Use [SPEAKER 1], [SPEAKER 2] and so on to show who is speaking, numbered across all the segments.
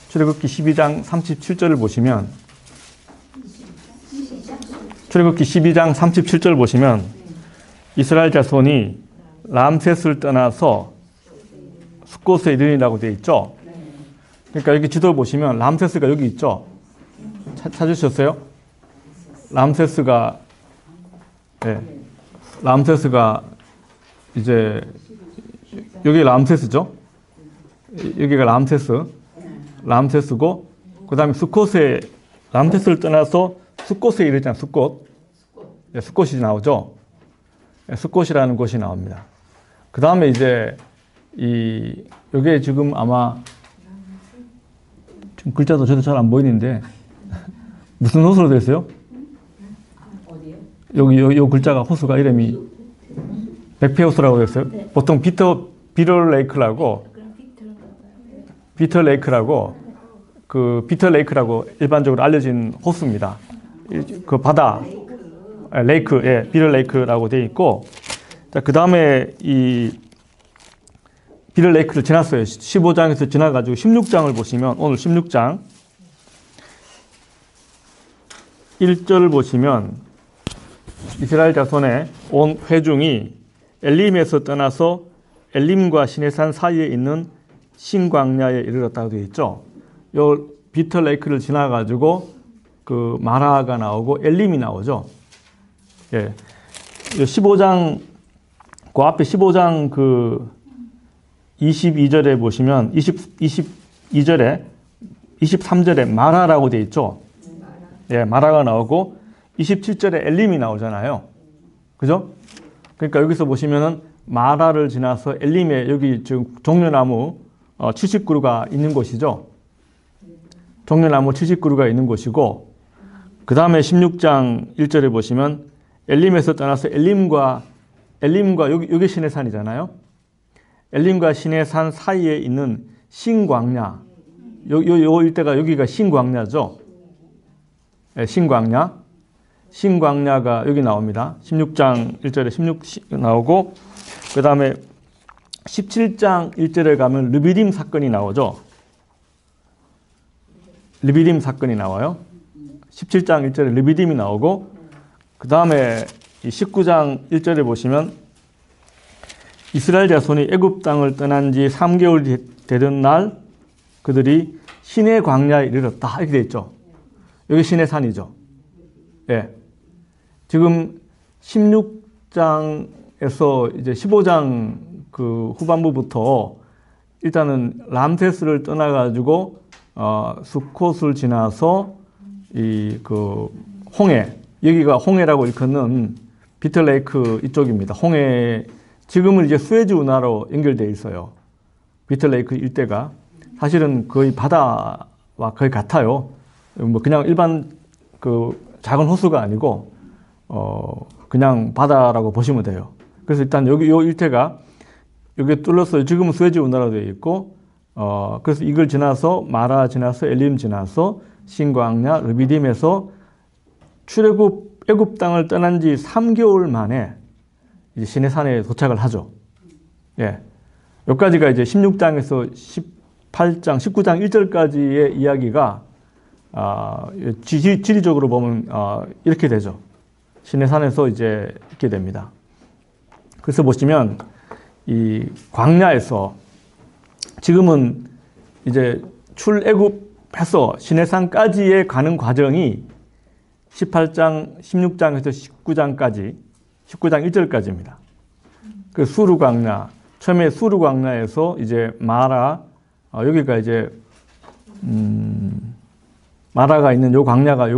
[SPEAKER 1] 출애굽기 12장 37절을 보시면 출애굽기 12장 37절 보시면 이스라엘 자손이 람셋을 떠나서 숫곳에 이르니라고 되어 있죠. 그러니까 여기 지도를 보시면 람세스가 여기 있죠. 찾으셨어요? 람세스가 람세스가 이제 여기 람세스죠. 여기가 람세스고 그 다음에 숫곳에 람세스를 떠나서 숫곳에 이르잖아요. 숫곳이 나오죠. 숫곳이라는 곳이 나옵니다. 그 다음에 이제 여기에 지금 아마 지금 글자도 저도 잘 안 보이는데 무슨 호수로 되어 있어요? 여기 요 글자가 호수가 이름이 백페호수라고 되어 있어요. 보통 비터 레이크라고 일반적으로 알려진 호수입니다. 그 바다 레이크, 비터 레이크라고 되어 있고, 자, 그 다음에 이 비터 레이크를 지났어요. 15장에서 지나가지고 16장을 보시면, 오늘 16장 1절을 보시면 이스라엘 자손의 온 회중이 엘림에서 떠나서 엘림과 시내산 사이에 있는 신광야에 이르렀다고 되어 있죠. 요 비터 레이크를 지나가지고 그 마라가 나오고 엘림이 나오죠. 예. 15장, 그 앞에 15장 그 22절에 보시면 22절에 23절에 마라라고 되어 있죠. 예, 마라가 나오고 27절에 엘림이 나오잖아요. 그죠? 그러니까 여기서 보시면은 마라를 지나서 엘림에 여기 지금 종려나무 70그루가 있는 곳이죠. 종려나무 70그루가 있는 곳이고, 그 다음에 16장 1절에 보시면 엘림에서 떠나서 엘림과 여기 시내산이잖아요. 엘림과 시내산 사이에 있는 신광야, 요 일대가 여기가 신광야죠. 네, 신광야가 여기 나옵니다. 16장 1절에 16 나오고, 그 다음에 17장 1절에 가면 르비딤 사건이 나오죠. 르비딤 사건이 나와요. 17장 1절에 르비딤이 나오고, 그 다음에 19장 1절에 보시면 이스라엘 자손이 애굽 땅을 떠난 지 3개월 되던 날 그들이 시내 광야에 이르렀다, 이렇게 되어 있죠. 여기 시내산이죠. 예. 지금 16장에서 이제 15장 그 후반부부터 일단은 람세스를 떠나가지고 수콧을 지나서 그 홍해, 여기가 홍해라고 일컫는 비틀레이크 이쪽입니다. 홍해, 지금은 이제 수에즈 운하로 연결되어 있어요. 비틀레이크 일대가 사실은 거의 바다와 거의 같아요. 뭐 그냥 일반 그 작은 호수가 아니고 그냥 바다라고 보시면 돼요. 그래서 일단 여기 요 일대가 여기에 뚫렸어요. 지금은 수에즈 운하로 되어 있고, 그래서 이걸 지나서 마라 지나서 엘림 지나서 신광야 르비딤에서 애굽 땅을 떠난 지 3개월 만에 이제 시내산에 도착을 하죠. 예. 여기까지가 이제 16장에서 18장, 19장 1절까지의 이야기가 지리적으로 보면 이렇게 되죠. 시내산에서 이제 있게 됩니다. 그래서 보시면 이 광야에서 지금은 이제 출애굽해서 시내산까지의 가는 과정이 18장, 16장에서 19장까지, 19장 1절까지입니다. 그 수르광야, 처음에 수르광야에서 이제 마라, 여기가 이제 마라가 있는 요 광야가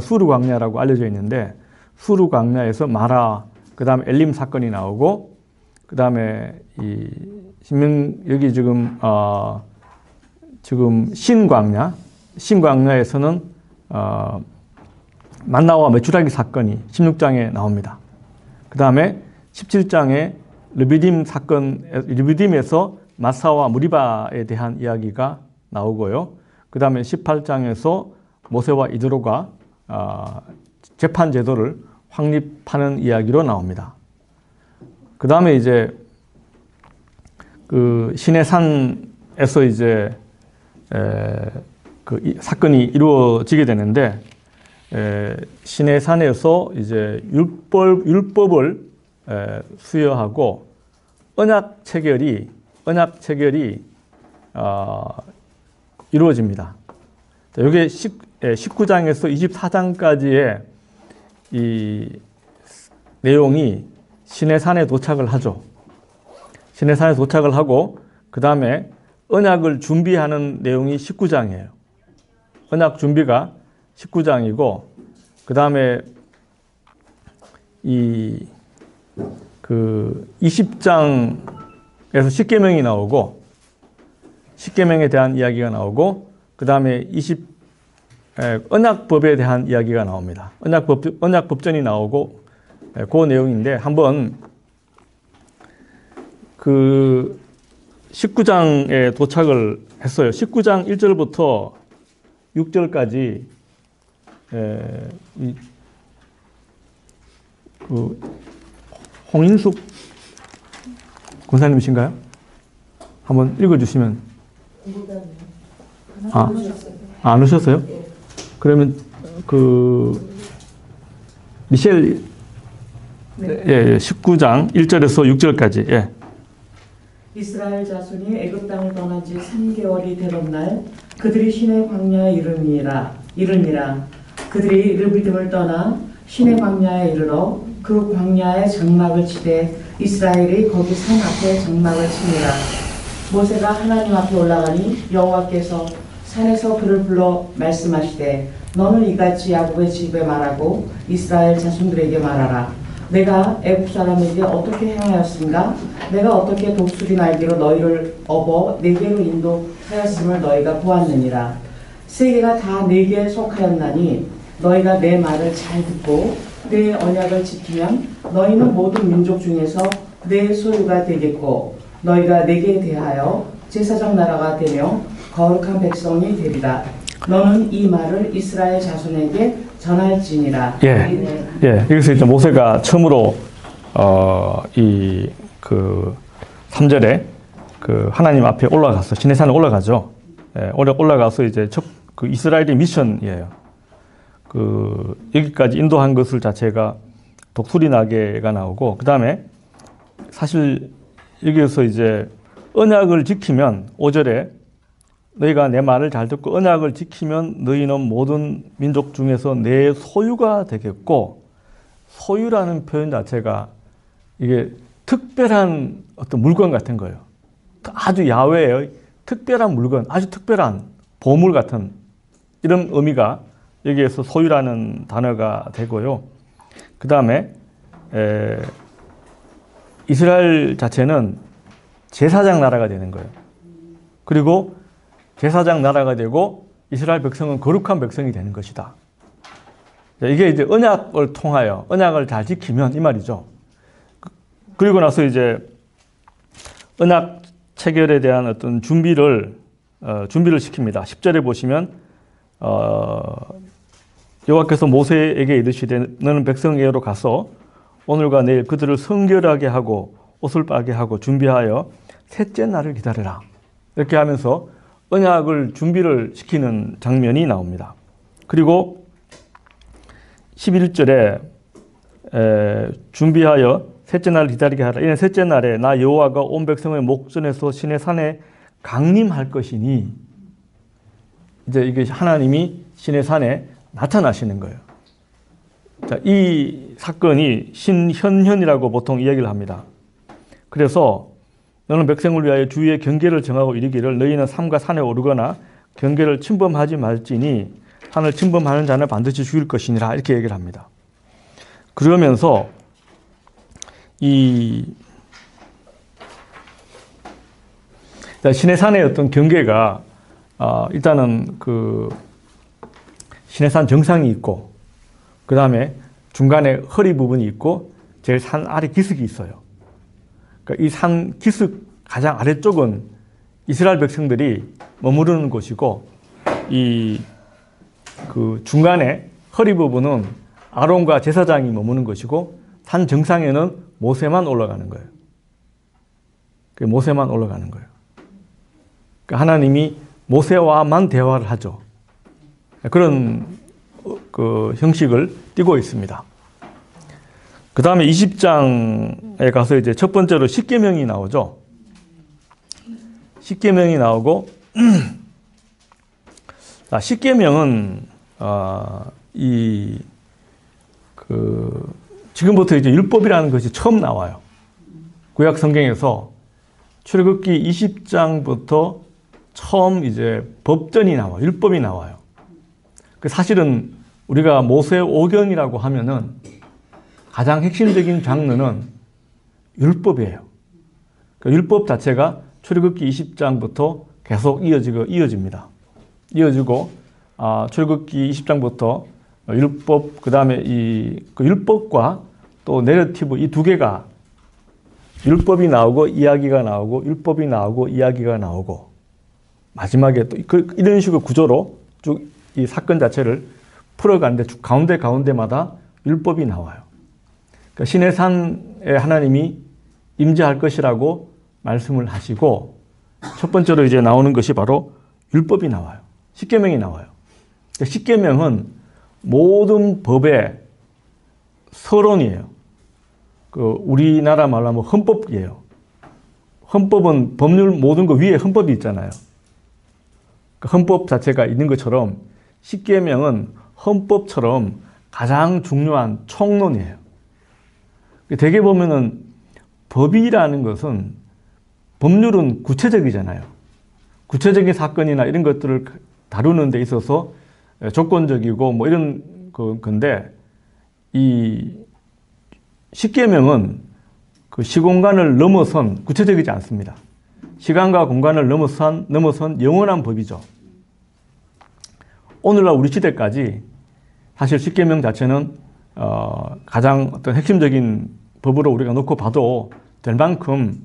[SPEAKER 1] 수르광야라고 알려져 있는데, 수르광야에서 마라, 그 다음에 엘림 사건이 나오고, 그 다음에 여기 지금 신광야에서는 만나와 메추라기 사건이 16장에 나옵니다. 그 다음에 17장에 르비딤에서 마사와 무리바에 대한 이야기가 나오고요. 그 다음에 18장에서 모세와 이드로가 재판 제도를 확립하는 이야기로 나옵니다. 그 다음에 이제 그 시내산에서 이제 사건이 이루어지게 되는데, 시내산에서 이제 율법을 수여하고 언약 체결이 이루어집니다. 이게 19장에서 24장까지의 이 내용이 시내산에 도착을 하죠. 시내산에 도착을 하고 그 다음에 언약을 준비하는 내용이 19장이에요. 언약 준비가 19장이고 그 다음에 20장에서 십계명이 나오고 십계명에 대한 이야기가 나오고 그 다음에 언약법에 대한 이야기가 나옵니다. 언약법전이 나오고 그 내용인데 한번 그 19장에 도착을 했어요. 19장 1절부터 6절까지 홍인숙 권사님이신가요? 한번 읽어주시면. 안 오셨어요? 그러면 미셸 19장 1절에서 6절까지. 예.
[SPEAKER 2] 이스라엘 자손이 애굽 땅을 떠난 지 3개월이 되던 날 그들이 시내 광야에 이르니라. 그들이 르비딤을 떠나 시내 광야에 이르러 그 광야에 장막을 치되 이스라엘이 거기 산 앞에 장막을 치니라. 모세가 하나님 앞에 올라가니 여호와께서 산에서 그를 불러 말씀하시되 너는 이같이 야곱의 집에 말하고 이스라엘 자손들에게 말하라. 내가 애굽 사람에게 어떻게 행하였은가? 내가 어떻게 독수리 날개로 너희를 업어 내게로 인도하였음을 너희가 보았느니라. 세계가 다 내게 속하였나니 너희가 내 말을 잘 듣고 내 언약을 지키면 너희는 모든 민족 중에서 내 소유가 되겠고 너희가 내게 대하여 제사장 나라가 되며 거룩한 백성이 되리라. 너는 이 말을 이스라엘 자손에게 전할지니라.
[SPEAKER 1] 여기서 이제 모세가 처음으로 3절에 하나님 앞에 올라가서 시내산에 올라가죠. 올라가서 이제 그 이스라엘의 미션이에요. 여기까지 인도한 것을 자체가 독수리 나게가 나오고 그 다음에 사실 여기에서 이제 언약을 지키면 5절에 너희가 내 말을 잘 듣고 언약을 지키면 너희는 모든 민족 중에서 내 소유가 되겠고, 소유라는 표현 자체가 이게 특별한 어떤 물건 같은 거예요. 아주 야외의 특별한 물건, 아주 특별한 보물 같은 이런 의미가 여기에서 소유라는 단어가 되고요. 그 다음에 이스라엘 자체는 제사장 나라가 되는 거예요. 그리고 제사장 나라가 되고 이스라엘 백성은 거룩한 백성이 되는 것이다. 이게 이제 언약을 통하여 언약을 잘 지키면 이 말이죠. 그리고 나서 이제 언약 체결에 대한 어떤 준비를 시킵니다. 10절에 보시면 여호와께서 모세에게 이르시되 너는 백성에게로 가서 오늘과 내일 그들을 성결하게 하고 옷을 빨게 하고 준비하여 셋째 날을 기다려라. 이렇게 하면서 언약을 준비를 시키는 장면이 나옵니다. 그리고 11절에 준비하여 셋째 날을 기다리게 하라. 이는 셋째 날에 나 여호와가 온 백성의 목전에서 시내 산에 강림할 것이니, 이제 이게 하나님이 시내 산에 나타나시는 거예요. 자, 이 사건이 신현현이라고 보통 이야기를 합니다. 그래서 너는 백성을 위하여 주위의 경계를 정하고 이르기를 너희는 삼가 산에 오르거나 경계를 침범하지 말지니 산을 침범하는 자는 반드시 죽일 것이니라, 이렇게 얘기를 합니다. 그러면서 시내산의 어떤 경계가 일단은 시내산 정상이 있고 그 다음에 중간에 허리 부분이 있고 제일 산 아래 기슭이 있어요. 그러니까 이 산 기슭 가장 아래쪽은 이스라엘 백성들이 머무르는 곳이고 중간에 허리 부분은 아론과 제사장이 머무는 것이고 산 정상에는 모세만 올라가는 거예요. 모세만 올라가는 거예요. 그러니까 하나님이 모세와만 대화를 하죠. 그런 그 형식을 띠고 있습니다. 그 다음에 20장에 가서 이제 첫 번째로 십계명이 나오죠. 십계명이 나오고 십계명은 지금부터 이제 율법이라는 것이 처음 나와요. 구약 성경에서 출애굽기 20장부터 처음 이제 법전이 나와요. 율법이 나와요. 사실은 우리가 모세오경이라고 하면은 가장 핵심적인 장르는 율법이에요. 율법 자체가 출애굽기 20장부터 계속 이어집니다. 이어지고 출애굽기 20장부터 율법, 그 다음에 그 율법과 또 내러티브 이 두 개가 율법이 나오고 이야기가 나오고 율법이 나오고 이야기가 나오고 마지막에 또 이런 식의 구조로 쭉 이 사건 자체를 풀어가는데 가운데마다 율법이 나와요. 그러니까 신의 산에 하나님이 임재할 것이라고 말씀을 하시고 첫 번째로 이제 나오는 것이 바로 율법이 나와요. 십계명이 나와요. 그러니까 십계명은 모든 법의 서론이에요. 우리나라 말로 하면 헌법이에요. 헌법은 법률 모든 것 위에 헌법이 있잖아요. 헌법 자체가 있는 것처럼 십계명은 헌법처럼 가장 중요한 총론이에요. 대개 보면은 법이라는 것은 법률은 구체적이잖아요. 구체적인 사건이나 이런 것들을 다루는 데 있어서 조건적이고 뭐 이런 건데 이 십계명은 그 시공간을 넘어선 구체적이지 않습니다. 시간과 공간을 넘어선 영원한 법이죠. 오늘날 우리 시대까지 사실 십계명 자체는 가장 어떤 핵심적인 법으로 우리가 놓고 봐도 될 만큼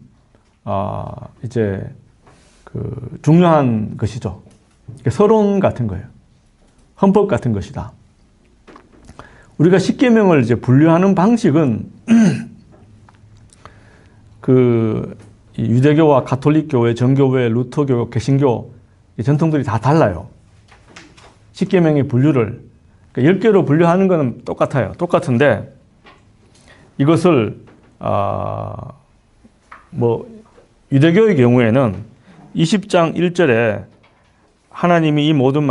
[SPEAKER 1] 이제 중요한 것이죠. 서론 같은 거예요. 헌법 같은 것이다. 우리가 십계명을 이제 분류하는 방식은 유대교와 가톨릭교회, 정교회, 루터교, 개신교 이 전통들이 다 달라요. 십계명의 분류를 10개로 분류하는 것은 똑같아요. 똑같은데 이것을 유대교의 경우에는 20장 1절에 하나님이 이 모든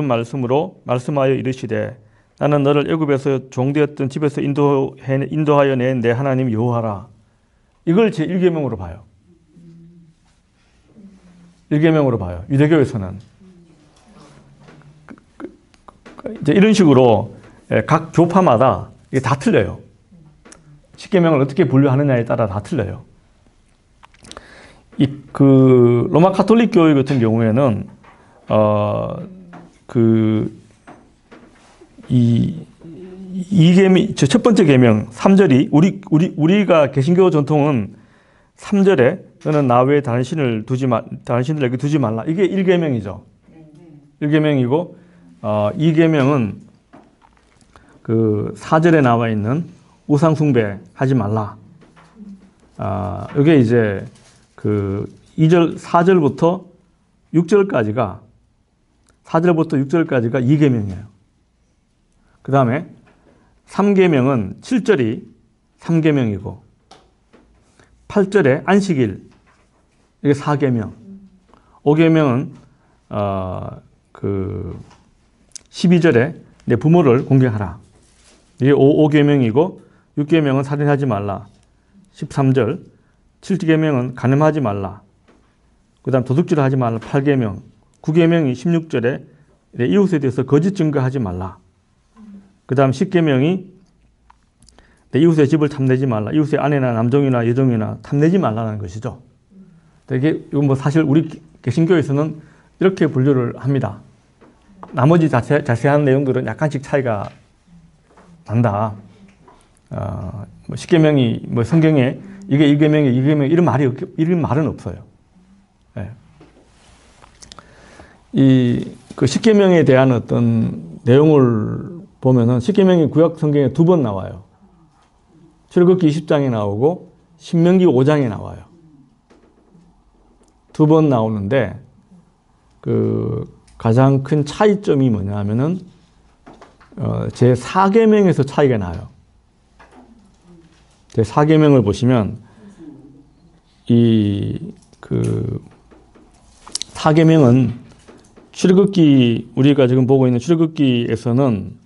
[SPEAKER 1] 말씀으로 말씀하여 이르시되 나는 너를 애굽에서 종되었던 집에서 인도하여 낸 내 하나님 여호와라. 이걸 제1계명으로 봐요. 1계명으로 봐요. 유대교에서는. 이제 이런 식으로 각 교파마다 이게 다 틀려요. 십계명을 어떻게 분류하느냐에 따라 다 틀려요. 로마 가톨릭 교회 같은 경우에는 첫 번째 계명 3절이 우리가 개신교 전통은 3절에 너는 나 외에 당신을 내게 두지 말라. 이게 1계명이죠. 1계명이고 2계명은 4절에 나와 있는 우상 숭배 하지 말라. 이게 이제 4절부터 6절까지가 2계명이에요. 그 다음에 3계명은 7절이 3계명이고 8절에 안식일 이게 4계명 5계명은 12절에 내 부모를 공경하라. 이게 5계명이고 6계명은 살인하지 말라. 13절 7계명은 간음하지 말라. 그 다음 도둑질을 하지 말라. 8계명 9계명이 16절에 내 이웃에 대해서 거짓 증거하지 말라. 그 다음 10계명이 내 이웃의 집을 탐내지 말라. 이웃의 아내나 남종이나 여종이나 탐내지 말라는 것이죠. 이건 사실 우리 개신교에서는 이렇게 분류를 합니다. 나머지 자세한 내용들은 약간씩 차이가 난다. 10계명이 성경에 이게 1계명이 2계명 이런 말은 없어요. 네. 그 10계명에 대한 어떤 내용을 보면은 10계명이 구약 성경에 2번 나와요. 출애굽기 20장에 나오고 신명기 5장에 나와요. 2번 나오는데 그 가장 큰 차이점이 뭐냐 하면은 제 4계명에서 차이가 나요. 제 4계명을 보시면 이 그 4계명은 출애굽기, 우리가 지금 보고 있는 출애굽기에서는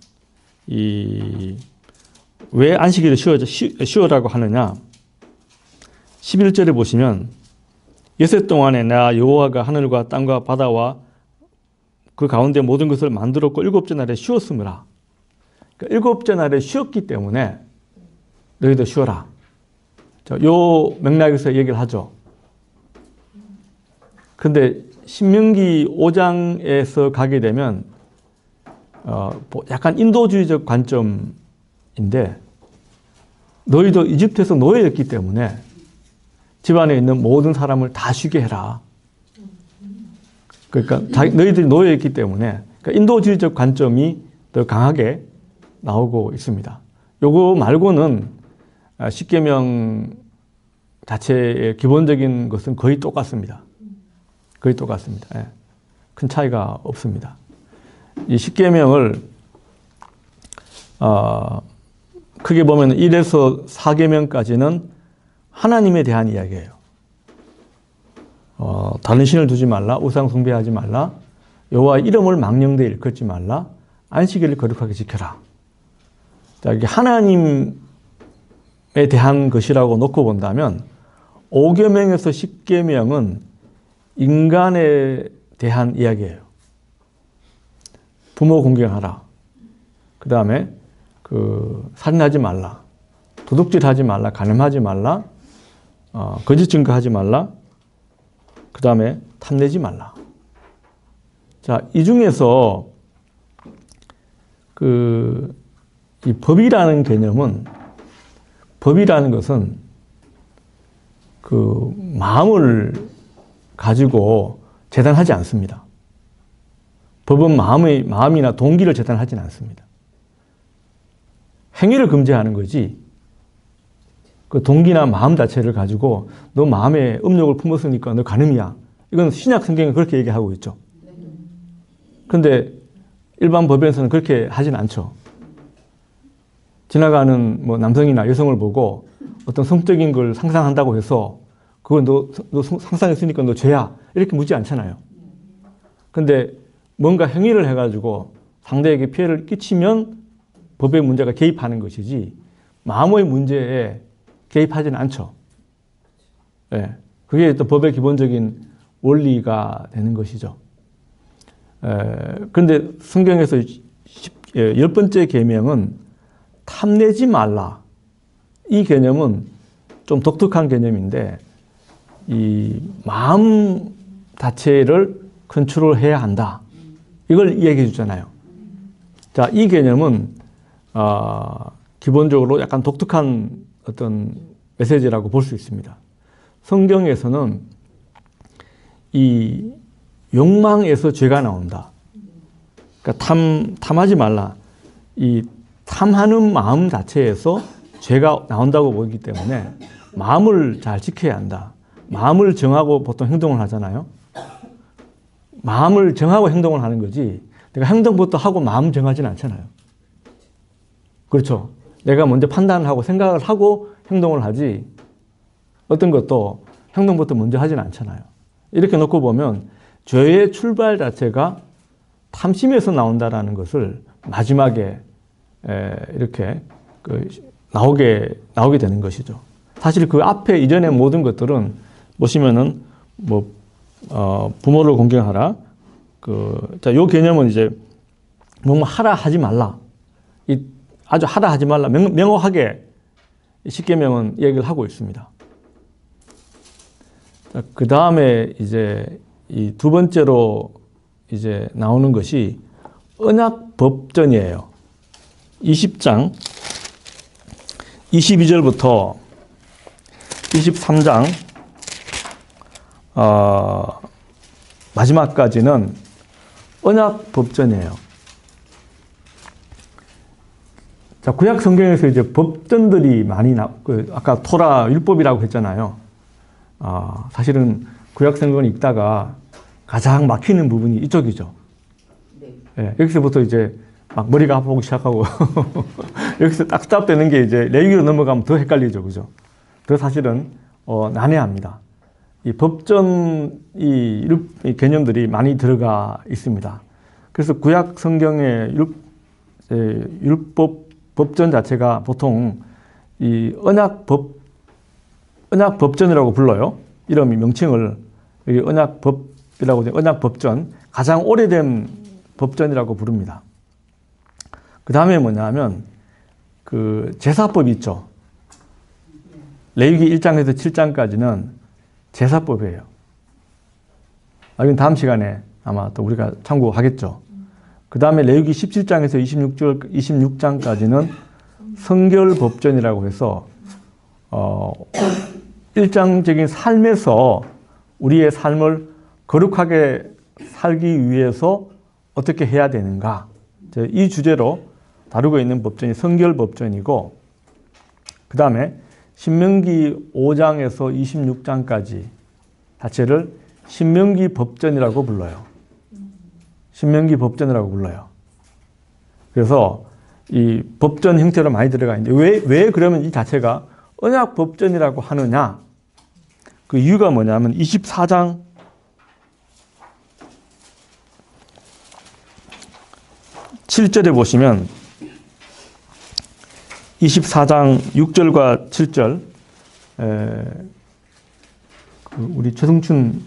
[SPEAKER 1] 왜 안식일을 쉬어라고 하느냐? 11절에 보시면 여섯 동안에 나 여호와가 하늘과 땅과 바다와 그 가운데 모든 것을 만들었고 일곱째 날에 쉬었으므라. 그러니까 일곱째 날에 쉬었기 때문에 너희도 쉬어라. 요 맥락에서 얘기를 하죠. 근데 신명기 5장에서 가게 되면 약간 인도주의적 관점인데 너희도 이집트에서 노예였기 때문에 집안에 있는 모든 사람을 다 쉬게 해라. 그러니까 너희들이 노예였기 때문에 그러니까 인도주의적 관점이 더 강하게 나오고 있습니다. 요거 말고는 십계명 자체의 기본적인 것은 거의 똑같습니다. 거의 똑같습니다. 예. 큰 차이가 없습니다. 이 십계명을 크게 보면 1에서 4계명까지는 하나님에 대한 이야기예요. 다른 신을 두지 말라, 우상 숭배하지 말라, 여호와 이름을 망령되이 일컫지 말라, 안식일을 거룩하게 지켜라. 자, 이게 하나님에 대한 것이라고 놓고 본다면 5계명에서 10계명은 인간에 대한 이야기예요. 부모 공경하라. 그 다음에 살인하지 말라. 도둑질하지 말라. 간음하지 말라. 거짓 증거하지 말라. 그 다음에 탐내지 말라. 자, 이 중에서 이 법이라는 개념은, 법이라는 것은 마음을 가지고 재단하지 않습니다. 법은 마음이나 동기를 재단하지는 않습니다. 행위를 금지하는 거지, 그 동기나 마음 자체를 가지고 너 마음에 음욕을 품었으니까 너 간음이야. 이건 신약 성경에 그렇게 얘기하고 있죠. 그런데 일반 법에서는 그렇게 하진 않죠. 지나가는 남성이나 여성을 보고 어떤 성적인 걸 상상한다고 해서 그건 너 상상했으니까 너 죄야. 이렇게 묻지 않잖아요. 근데 뭔가 행위를 해가지고 상대에게 피해를 끼치면 법의 문제가 개입하는 것이지 마음의 문제에 개입하지는 않죠. 네. 그게 또 법의 기본적인 원리가 되는 것이죠. 그런데 성경에서 10번째 계명은 탐내지 말라. 이 개념은 좀 독특한 개념인데 이 마음 자체를 컨트롤해야 한다. 이걸 이야기해 주잖아요. 자, 이 개념은 기본적으로 약간 독특한 어떤 메시지라고 볼 수 있습니다. 성경에서는 이 욕망에서 죄가 나온다. 그러니까 탐하지 말라. 이 탐하는 마음 자체에서 죄가 나온다고 보기 때문에 마음을 잘 지켜야 한다. 마음을 정하고 보통 행동을 하잖아요. 마음을 정하고 행동을 하는 거지 내가 행동부터 하고 마음 정하지는 않잖아요. 그렇죠. 내가 먼저 판단을 하고 생각을 하고 행동을 하지 어떤 것도 행동부터 먼저 하지는 않잖아요. 이렇게 놓고 보면 죄의 출발 자체가 탐심에서 나온다라는 것을 마지막에 이렇게 나오게 되는 것이죠. 사실 그 앞에 이전의 모든 것들은 보시면은 부모를 공경하라. 자, 요 개념은 이제 뭐 하라 하지 말라. 아주 하라 하지 말라. 명확하게 십계명은 얘기를 하고 있습니다. 자, 그 다음에 이제 이 두 번째로 이제 나오는 것이 언약 법전이에요. 20장 22절부터 23장 마지막까지는 언약 법전이에요. 자, 구약 성경에서 이제 법전들이 많이 아까 토라 율법이라고 했잖아요. 사실은 구약 성경을 읽다가 가장 막히는 부분이 이쪽이죠.
[SPEAKER 2] 네.
[SPEAKER 1] 예, 여기서부터 이제 막 머리가 아프기 시작하고 여기서 딱 스탑되는 게 이제 레위기로 넘어가면 더 헷갈리죠, 그죠? 더 사실은 난해합니다. 이 법전 이 개념들이 많이 들어가 있습니다. 그래서 구약 성경의 율법 법전 자체가 보통 이 언약법전이라고 불러요. 이름이 명칭을 여기 언약법이라고 언약법전, 가장 오래된 법전이라고 부릅니다. 그 다음에 뭐냐면 그 제사법이 있죠. 레위기 1장에서 7장까지는 제사법이에요. 이건 다음 시간에 아마 또 우리가 참고하겠죠. 그 다음에 레위기 17장에서 26장까지는 성결법전이라고 해서 일상적인 삶에서 우리의 삶을 거룩하게 살기 위해서 어떻게 해야 되는가, 이 주제로 다루고 있는 법전이 성결법전이고, 그 다음에 신명기 5장에서 26장까지 자체를 신명기 법전이라고 불러요. 신명기 법전이라고 불러요. 그래서 이 법전 형태로 많이 들어가 있는데 왜 그러면 이 자체가 언약 법전이라고 하느냐? 그 이유가 뭐냐면 24장 7절에 보시면 24장 6절과 7절 우리 최승춘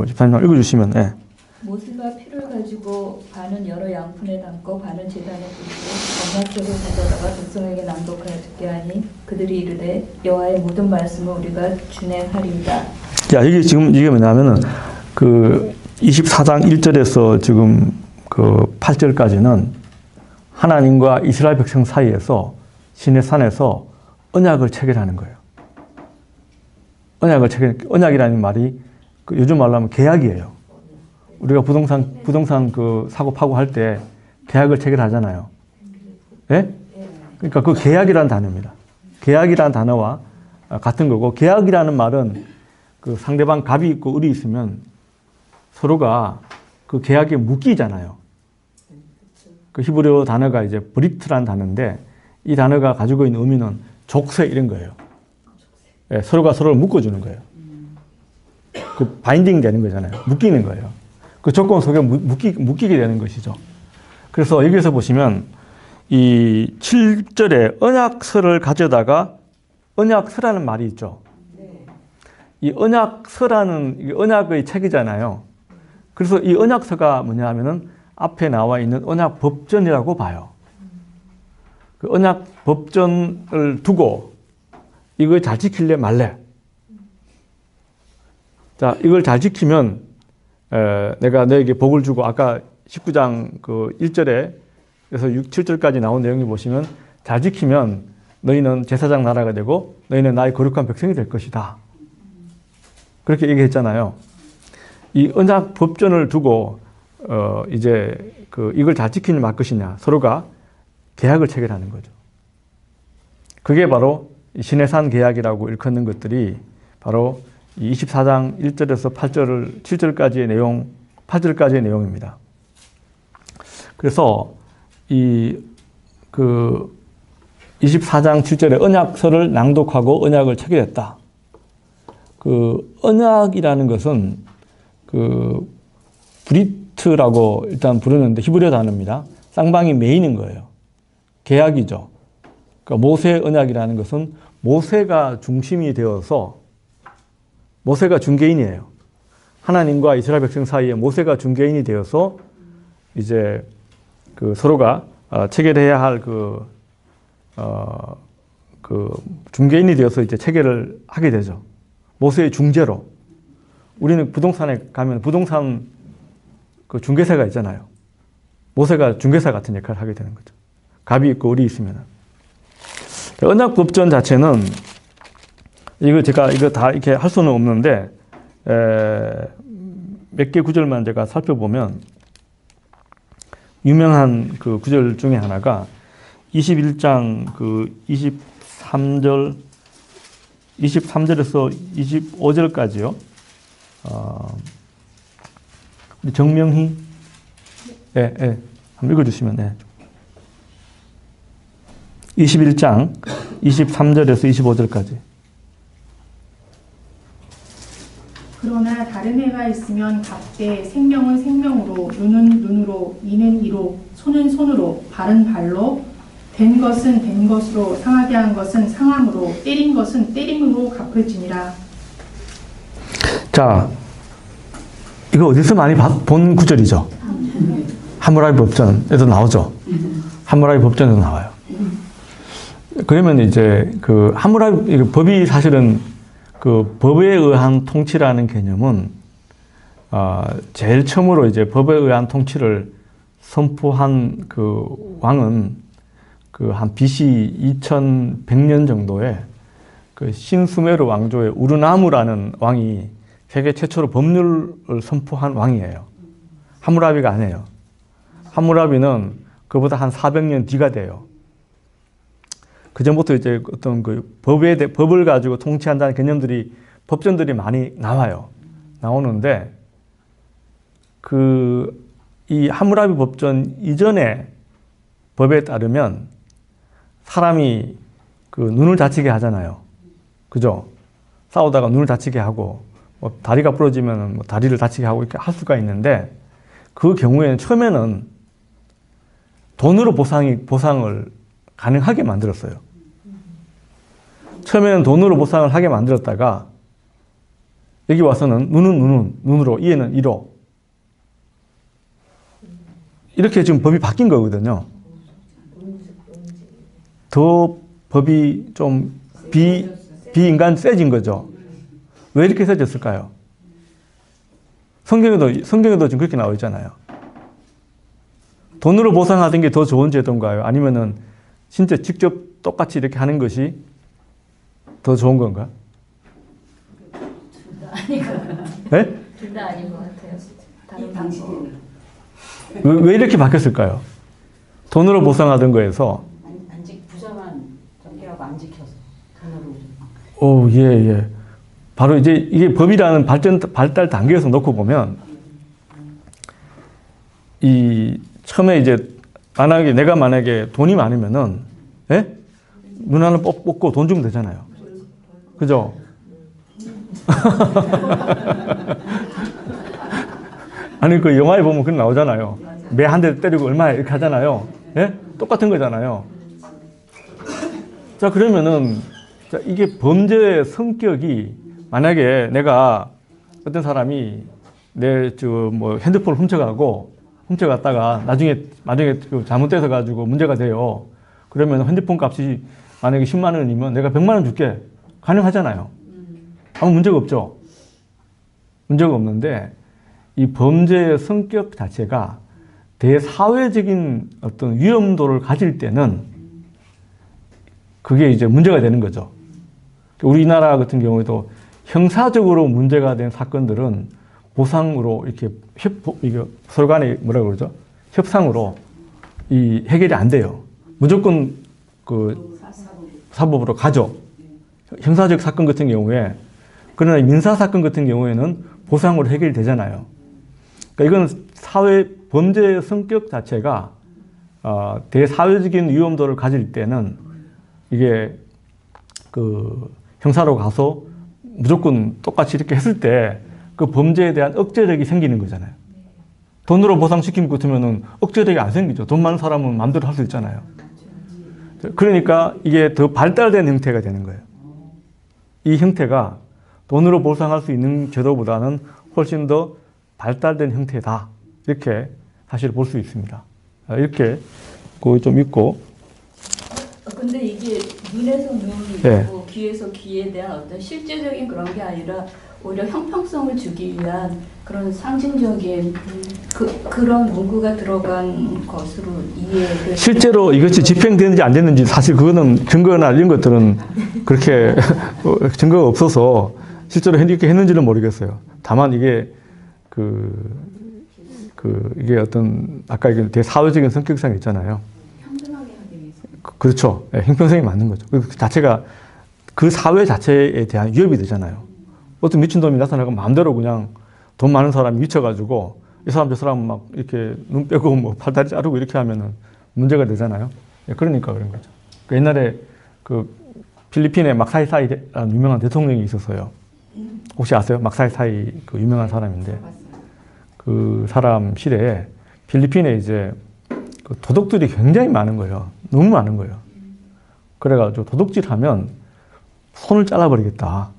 [SPEAKER 1] 집사님 읽어주시면. 예.
[SPEAKER 3] 모세가 피를 가지고 반은 여러 양푼에 담고 반은 제단에 뿌리고 언약궤를 가져다가 백성에게 낭독하게 하니 그들이 이르되 여호와의 모든 말씀을 우리가 준행하리이다.
[SPEAKER 1] 자, 이게 지금 이게 뭐냐면은 그 24장 1절에서 지금 그 8절까지는 하나님과 이스라엘 백성 사이에서 시내산에서 언약을 체결하는 거예요. 언약이라는 말이 그 요즘 말로 하면 계약이에요. 우리가 부동산 그 사고 파고 할 때 계약을 체결하잖아요. 예? 그러니까 그 계약이라는 단어입니다. 계약이라는 단어와 같은 거고, 계약이라는 말은 그 상대방 갑이 있고 을이 있으면 서로가 그 계약에 묶이잖아요. 그 히브리어 단어가 이제 브리트라는 단어인데, 이 단어가 가지고 있는 의미는 족쇄 이런 거예요. 예, 서로가 서로를 묶어주는 거예요. 그 바인딩 되는 거잖아요. 묶이는 거예요. 그 조건 속에 묶이게 되는 것이죠. 그래서 여기서 보시면 이 7절에 언약서를 가져다가, 언약서라는 말이 있죠. 이 언약서라는 언약의 책이잖아요. 그래서 이 언약서가 뭐냐 하면은 앞에 나와 있는 언약법전이라고 봐요. 그 언약법전을 두고 이걸 잘 지킬래 말래. 자, 이걸 잘 지키면 내가 너에게 복을 주고, 아까 19장 그 1절에 그래서 7절까지 나온 내용을 보시면 잘 지키면 너희는 제사장 나라가 되고 너희는 나의 거룩한 백성이 될 것이다. 그렇게 얘기했잖아요. 이 언약 법전을 두고 이제 그 이걸 잘 지키냐 말 것이냐 서로가 계약을 체결하는 거죠. 그게 바로 시내산 계약이라고 일컫는 것들이 바로 24장 1절에서 7절까지의 내용, 8절까지의 내용입니다. 그래서 그 24장 7절에 언약서를 낭독하고 언약을 체결했다. 그 언약이라는 것은 그 브리트라고 일단 부르는데 히브리어 단어입니다. 쌍방이 메이는 거예요. 계약이죠. 그러니까 모세 언약이라는 것은 모세가 중심이 되어서, 모세가 중개인이에요. 하나님과 이스라엘 백성 사이에 모세가 중개인이 되어서 이제 그 서로가 체결해야 할 그 중개인이 되어서 이제 체결을 하게 되죠. 모세의 중재로. 우리는 부동산에 가면 부동산 그 중개사가 있잖아요. 모세가 중개사 같은 역할을 하게 되는 거죠. 갑이 있고 을이 있으면. 언약법전 자체는 이거 다 이렇게 할 수는 없는데 몇 개 구절만 제가 살펴보면 유명한 그 구절 중에 하나가 21장 그 23절에서 25절까지요. 정명희? 예, 예. 한번 읽어주시면, 예. 21장 23절에서 25절까지.
[SPEAKER 4] 그러나 다른 해가 있으면 갑대 생명은 생명으로 눈은 눈으로 이는 이로 손은 손으로 발은 발로 된 것은 된 것으로 상하게 한 것은 상함으로 때린 것은 때림으로 갚을지니라.
[SPEAKER 1] 자, 이거 어디서 많이 본 구절이죠? 하무라비 법전에도 나오죠? 하무라비 법전에도 나와요. 그러면 이제 그 하무라비 법이 사실은 그 법에 의한 통치라는 개념은 제일 처음으로 이제 법에 의한 통치를 선포한 그 왕은 그 한 BC 2100년 정도에 그 신수메르 왕조의 우르나무라는 왕이 세계 최초로 법률을 선포한 왕이에요. 하무라비가 아니에요. 하무라비는 그보다 한 400년 뒤가 돼요. 그 전부터 이제 어떤 그 법을 가지고 통치한다는 개념들이, 법전들이 많이 나와요. 나오는데, 이 하무라비 법전 이전에 법에 따르면 사람이 그 눈을 다치게 하잖아요. 그죠? 싸우다가 눈을 다치게 하고, 뭐 다리가 부러지면 뭐 다리를 다치게 하고 이렇게 할 수가 있는데, 그 경우에는 처음에는 돈으로 보상을 가능하게 만들었어요. 처음에는 돈으로 보상을 하게 만들었다가 여기 와서는 눈으로, 이에는 이로 이렇게 지금 법이 바뀐 거거든요. 더 법이 좀 비인간 세진 거죠. 왜 이렇게 세졌을까요? 성경에도 지금 그렇게 나와 있잖아요. 돈으로 보상하던 게 더 좋은 제도인가요? 아니면은 진짜 직접 똑같이 이렇게 하는 것이 더 좋은 건가?
[SPEAKER 3] 둘 다 아닌 것 같아요.
[SPEAKER 1] 네?
[SPEAKER 3] 둘 다 아닌 것 같아요. 다른 방법.
[SPEAKER 1] 왜 이렇게 바뀌었을까요? 돈으로 보상하던 거에서.
[SPEAKER 5] 부자만 정기하고 안 지켜서 돈으로.
[SPEAKER 1] 오, 예. 바로 이제 이게 법이라는 발달 단계에서 놓고 보면, 처음에 이제 내가 만약에 돈이 많으면은, 예? 눈 하나 뽑고 돈 주면 되잖아요. 그죠? 아니, 그 영화에 보면 그런 나오잖아요. 매 한 대 때리고 얼마 이렇게 하잖아요. 예? 똑같은 거잖아요. 자, 그러면은, 이게 범죄의 성격이, 만약에 내가 어떤 사람이 내 핸드폰을 훔쳐갔다가 나중에 잘못돼서 가지고 문제가 돼요. 그러면 핸드폰 값이 만약에 10만 원이면 내가 100만 원 줄게. 가능하잖아요. 아무 문제가 없죠. 문제가 없는데 이 범죄의 성격 자체가 대사회적인 어떤 위험도를 가질 때는 그게 이제 문제가 되는 거죠. 우리나라 같은 경우에도 형사적으로 문제가 된 사건들은 보상으로 이렇게 서로 간에 뭐라고 그러죠? 협상으로 해결이 안 돼요. 무조건 그 사법으로 가죠. 형사적 사건 같은 경우에. 그러나 민사 사건 같은 경우에는 보상으로 해결이 되잖아요. 그러니까 이건 범죄의 성격 자체가 대사회적인 위험도를 가질 때는 이게 그 형사로 가서 무조건 똑같이 이렇게 했을 때 그 범죄에 대한 억제력이 생기는 거잖아요. 돈으로 보상시키는 것 같으면은 억제력이 안 생기죠. 돈 많은 사람은 마음대로 할 수 있잖아요. 그러니까 이게 더 발달된 형태가 되는 거예요. 이 형태가 돈으로 보상할 수 있는 제도보다는 훨씬 더 발달된 형태다. 이렇게 사실 볼 수 있습니다. 이렇게 그거 좀 있고.
[SPEAKER 3] 근데 이게 눈에서 눈이
[SPEAKER 1] 네.
[SPEAKER 3] 있고 귀에서 귀에 대한 어떤 실제적인 그런 게 아니라 오히려 형평성을 주기 위한 그런 상징적인 그런 문구가 들어간 것으로 이해를.
[SPEAKER 1] 실제로 이것이 집행되는지 안 됐는지 사실 그거는 증거나 이런 것들은 그렇게 증거가 없어서 실제로 이렇게 했는지는 모르겠어요. 다만 이게 이게 어떤 아까 이게 대사회적인 성격상 있잖아요.
[SPEAKER 5] 평등하게 하기 위해서.
[SPEAKER 1] 그렇죠. 네, 형평성이 맞는 거죠. 그 자체가 그 사회 자체에 대한 위협이 되잖아요. 어떤 미친놈이 나타나고 마음대로 그냥 돈 많은 사람이 미쳐가지고 이 사람 저 사람 막 이렇게 눈 빼고 뭐 팔다리 자르고 이렇게 하면은 문제가 되잖아요. 예, 그러니까 그런 거죠. 그 옛날에 그 필리핀에 막사이사이라는 유명한 대통령이 있었어요. 혹시 아세요? 막사이사이 그 유명한 사람인데 그 사람 시대에 필리핀에 이제 그 도둑들이 굉장히 많은 거예요. 너무 많은 거예요. 그래가지고 도둑질하면 손을 잘라버리겠다.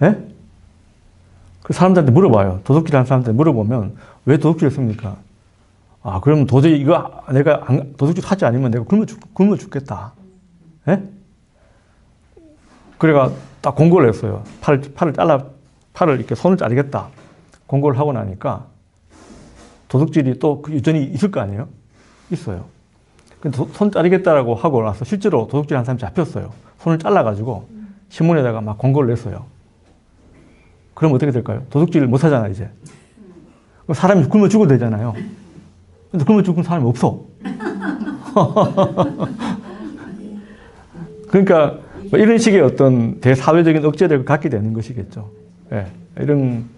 [SPEAKER 1] 예? 그 사람들한테 물어봐요. 도둑질하는 사람한테 물어보면 왜 도둑질했습니까? 아, 그러면 도저히 이거 내가 도둑질 하지 않으면 내가 굶어 죽겠다. 예? 그래가 딱 공고를 했어요. 팔을 이렇게 손을 자르겠다. 공고를 하고 나니까 도둑질이 또 여전히 있을 거 아니에요? 있어요. 근데 손 자르겠다라고 하고 나서 실제로 도둑질한 사람이 잡혔어요. 손을 잘라가지고 신문에다가 막 공고를 냈어요. 그럼 어떻게 될까요? 도둑질 못 하잖아, 이제. 사람이 굶어 죽어도 되잖아요. 근데 굶어 죽은 사람이 없어. 그러니까 뭐 이런 식의 어떤 대사회적인 억제력을 갖게 되는 것이겠죠. 예, 이런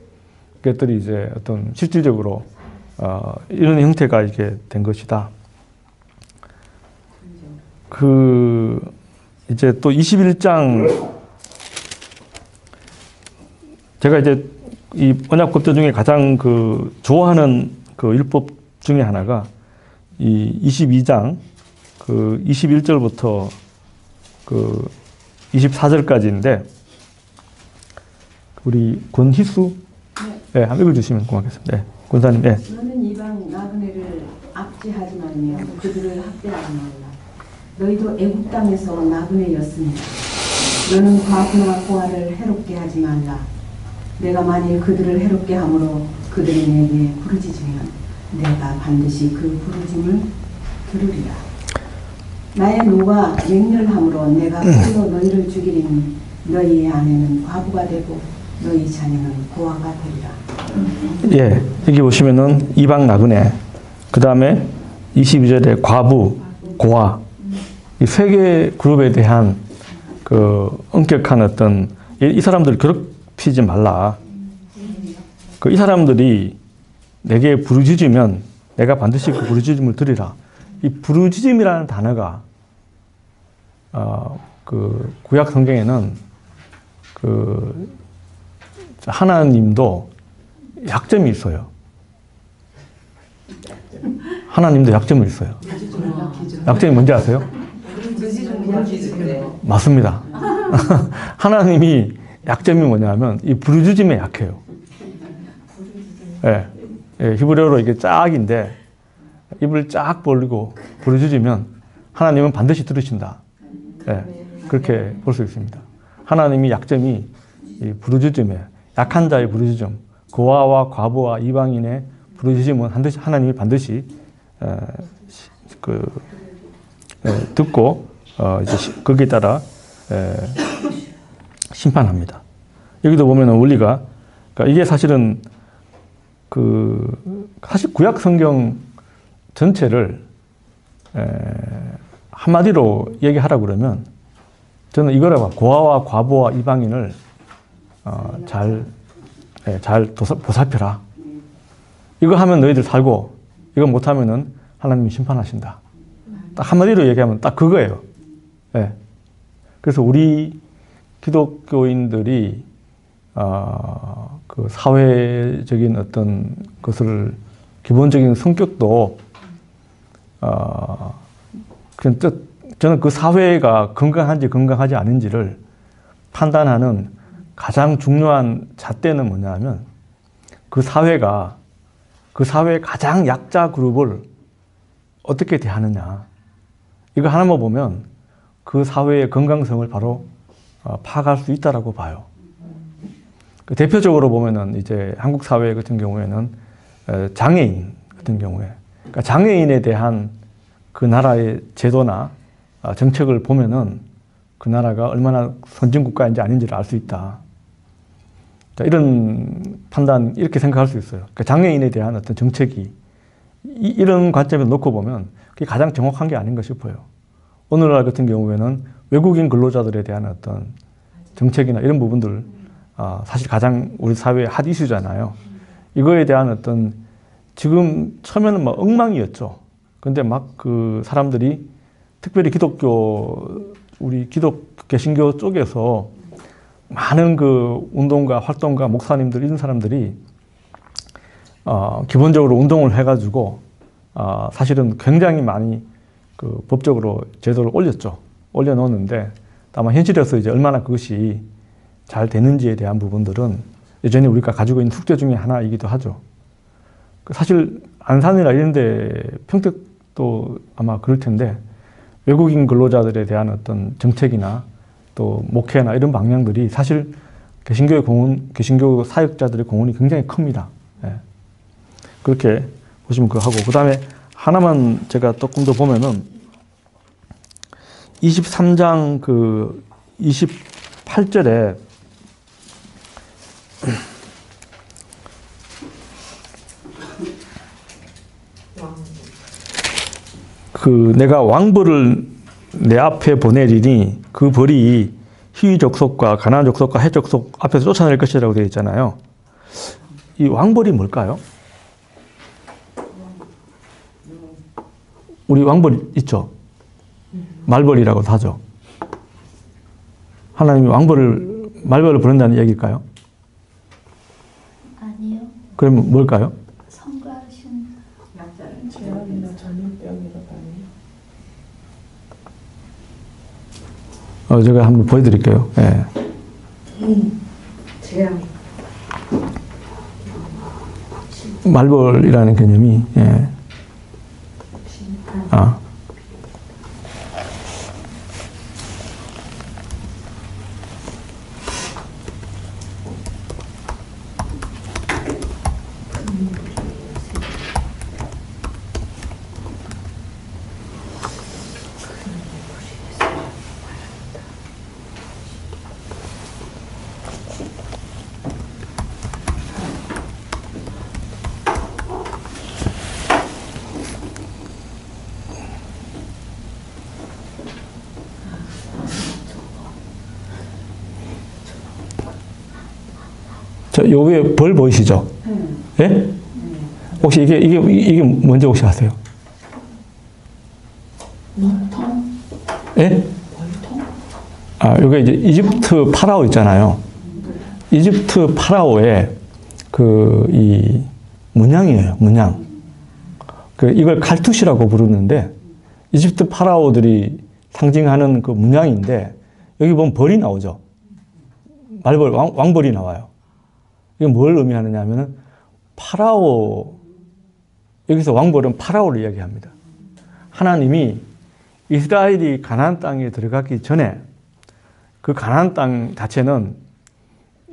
[SPEAKER 1] 것들이 이제 어떤 실질적으로 이런 형태가 이렇게 된 것이다. 이제 또 21장 제가 이제 이 언약법조 중에 가장 좋아하는 율법 중에 하나가 이 22장 21절부터 24절까지인데 우리 권희수 네, 한번 읽어주시면 고맙겠습니다. 네, 권사님. 네.
[SPEAKER 5] 너는 이방 나그네를 압제하지 말며 그들을 학대하지 말라. 너희도 애국 땅에서 나그네였습니다. 너는 과부나 고아를 해롭게 하지 말라. 내가 만일 그들을 해롭게 함으로 그들이 내게 부르짖으면 내가 반드시 그 부르짖음을 들으리라. 나의 노가 맹렬함으로 내가 홀로 너희를 죽이리니 너희의 아내는 과부가 되고 너희 자녀는 고아가 되리라.
[SPEAKER 1] 예, 여기 보시면은 이방 나그네, 그 다음에 22절에 과부, 고아, 이 세 개의 그룹에 대한 엄격한 어떤 이 사람들을 괴롭히지 말라. 이 사람들이 내게 부르짖으면 내가 반드시 그 부르짖음을 들으라. 이 부르짖음이라는 단어가 구약 성경에는 하나님도 약점이 있어요. 하나님도 약점이 있어요. 약점이 뭔지 아세요? 맞습니다. 하나님이 약점이 뭐냐면 이 부르짖음에 약해요. 예, 예, 히브리어로 이게 짝인데 입을 쫙 벌리고 부르짖으면 하나님은 반드시 들으신다. 예, 그렇게 볼 수 있습니다. 하나님이 약점이 이 부르짖음에 약한 자의 부르짖음, 고아와 과부와 이방인의 부르짖음은 하나님이 반드시 듣고 이제 거기에 따라 심판합니다. 여기도 보면은 원리가 그러니까 이게 사실은 사실 구약 성경 전체를 한마디로 얘기하라 그러면 저는 이거라고 고아와 과부와 이방인을 잘 보살펴라. 이거 하면 너희들 살고 이거 못하면은 하나님이 심판하신다. 딱 한마디로 얘기하면 딱 그거예요. 예. 그래서 우리 기독교인들이 사회적인 어떤 것을 기본적인 성격도 저는 그 사회가 건강한지 건강하지 않은지를 판단하는 가장 중요한 잣대는 뭐냐면 그 사회의 가장 약자 그룹을 어떻게 대하느냐. 이거 하나만 보면 그 사회의 건강성을 바로 파악할 수 있다라고 봐요. 대표적으로 보면은 이제 한국 사회 같은 경우에는 장애인 같은 경우에 그러니까 장애인에 대한 그 나라의 제도나 정책을 보면은 그 나라가 얼마나 선진국가인지 아닌지를 알 수 있다. 이런 판단 이렇게 생각할 수 있어요. 그러니까 장애인에 대한 어떤 정책이 이런 관점에서 놓고 보면 그게 가장 정확한 게 아닌가 싶어요. 오늘날 같은 경우에는 외국인 근로자들에 대한 어떤 정책이나 이런 부분들 사실 가장 우리 사회의 핫 이슈잖아요. 이거에 대한 어떤 지금 처음에는 막 엉망이었죠. 근데 막 그 사람들이 특별히 우리 개신교 쪽에서 많은 그 운동가, 활동가, 목사님들 이런 사람들이 기본적으로 운동을 해가지고 사실은 굉장히 많이 그 법적으로 제도를 올려놓았는데 다만 현실에서 이제 얼마나 그것이 잘 되는지에 대한 부분들은 여전히 우리가 가지고 있는 숙제 중에 하나이기도 하죠. 사실 안산이나 이런 데 평택도 아마 그럴 텐데 외국인 근로자들에 대한 어떤 정책이나 또 목회나 이런 방향들이 사실 개신교 사역자들의 공헌이 굉장히 큽니다. 예. 그렇게 보시면 그거 하고, 그 다음에 하나만 제가 조금 더 보면은 23장 그 28절에 그 내가 왕벌을 내 앞에 보내리니 그 벌이 희위 족속과 가나안 족속과 헷 족속 앞에서 쫓아낼 것이라고 되어 있잖아요. 이 왕벌이 뭘까요? 우리 왕벌 있죠? 말벌이라고도 하죠. 하나님이 말벌을 보낸다는 얘기일까요?
[SPEAKER 3] 아니요.
[SPEAKER 1] 그러면 뭘까요?
[SPEAKER 3] 성가신
[SPEAKER 2] 재앙이나 전염병이라고 하네요.
[SPEAKER 1] 제가 한번 보여드릴게요. 예.
[SPEAKER 2] 재앙.
[SPEAKER 1] 말벌이라는 개념이, 예. 저, 요 위에 벌 보이시죠? 예? 혹시 이게 뭔지 혹시 아세요?
[SPEAKER 2] 물통?
[SPEAKER 1] 예?
[SPEAKER 2] 벌통?
[SPEAKER 1] 요게 이제 이집트 파라오 있잖아요. 이집트 파라오의 이 문양이에요, 문양. 이걸 칼투시라고 부르는데, 이집트 파라오들이 상징하는 그 문양인데, 여기 보면 벌이 나오죠. 말벌, 왕벌이 나와요. 이게 뭘 의미하느냐 하면은 여기서 왕벌은 파라오를 이야기합니다. 하나님이 이스라엘이 가나안 땅에 들어가기 전에 그 가나안 땅 자체는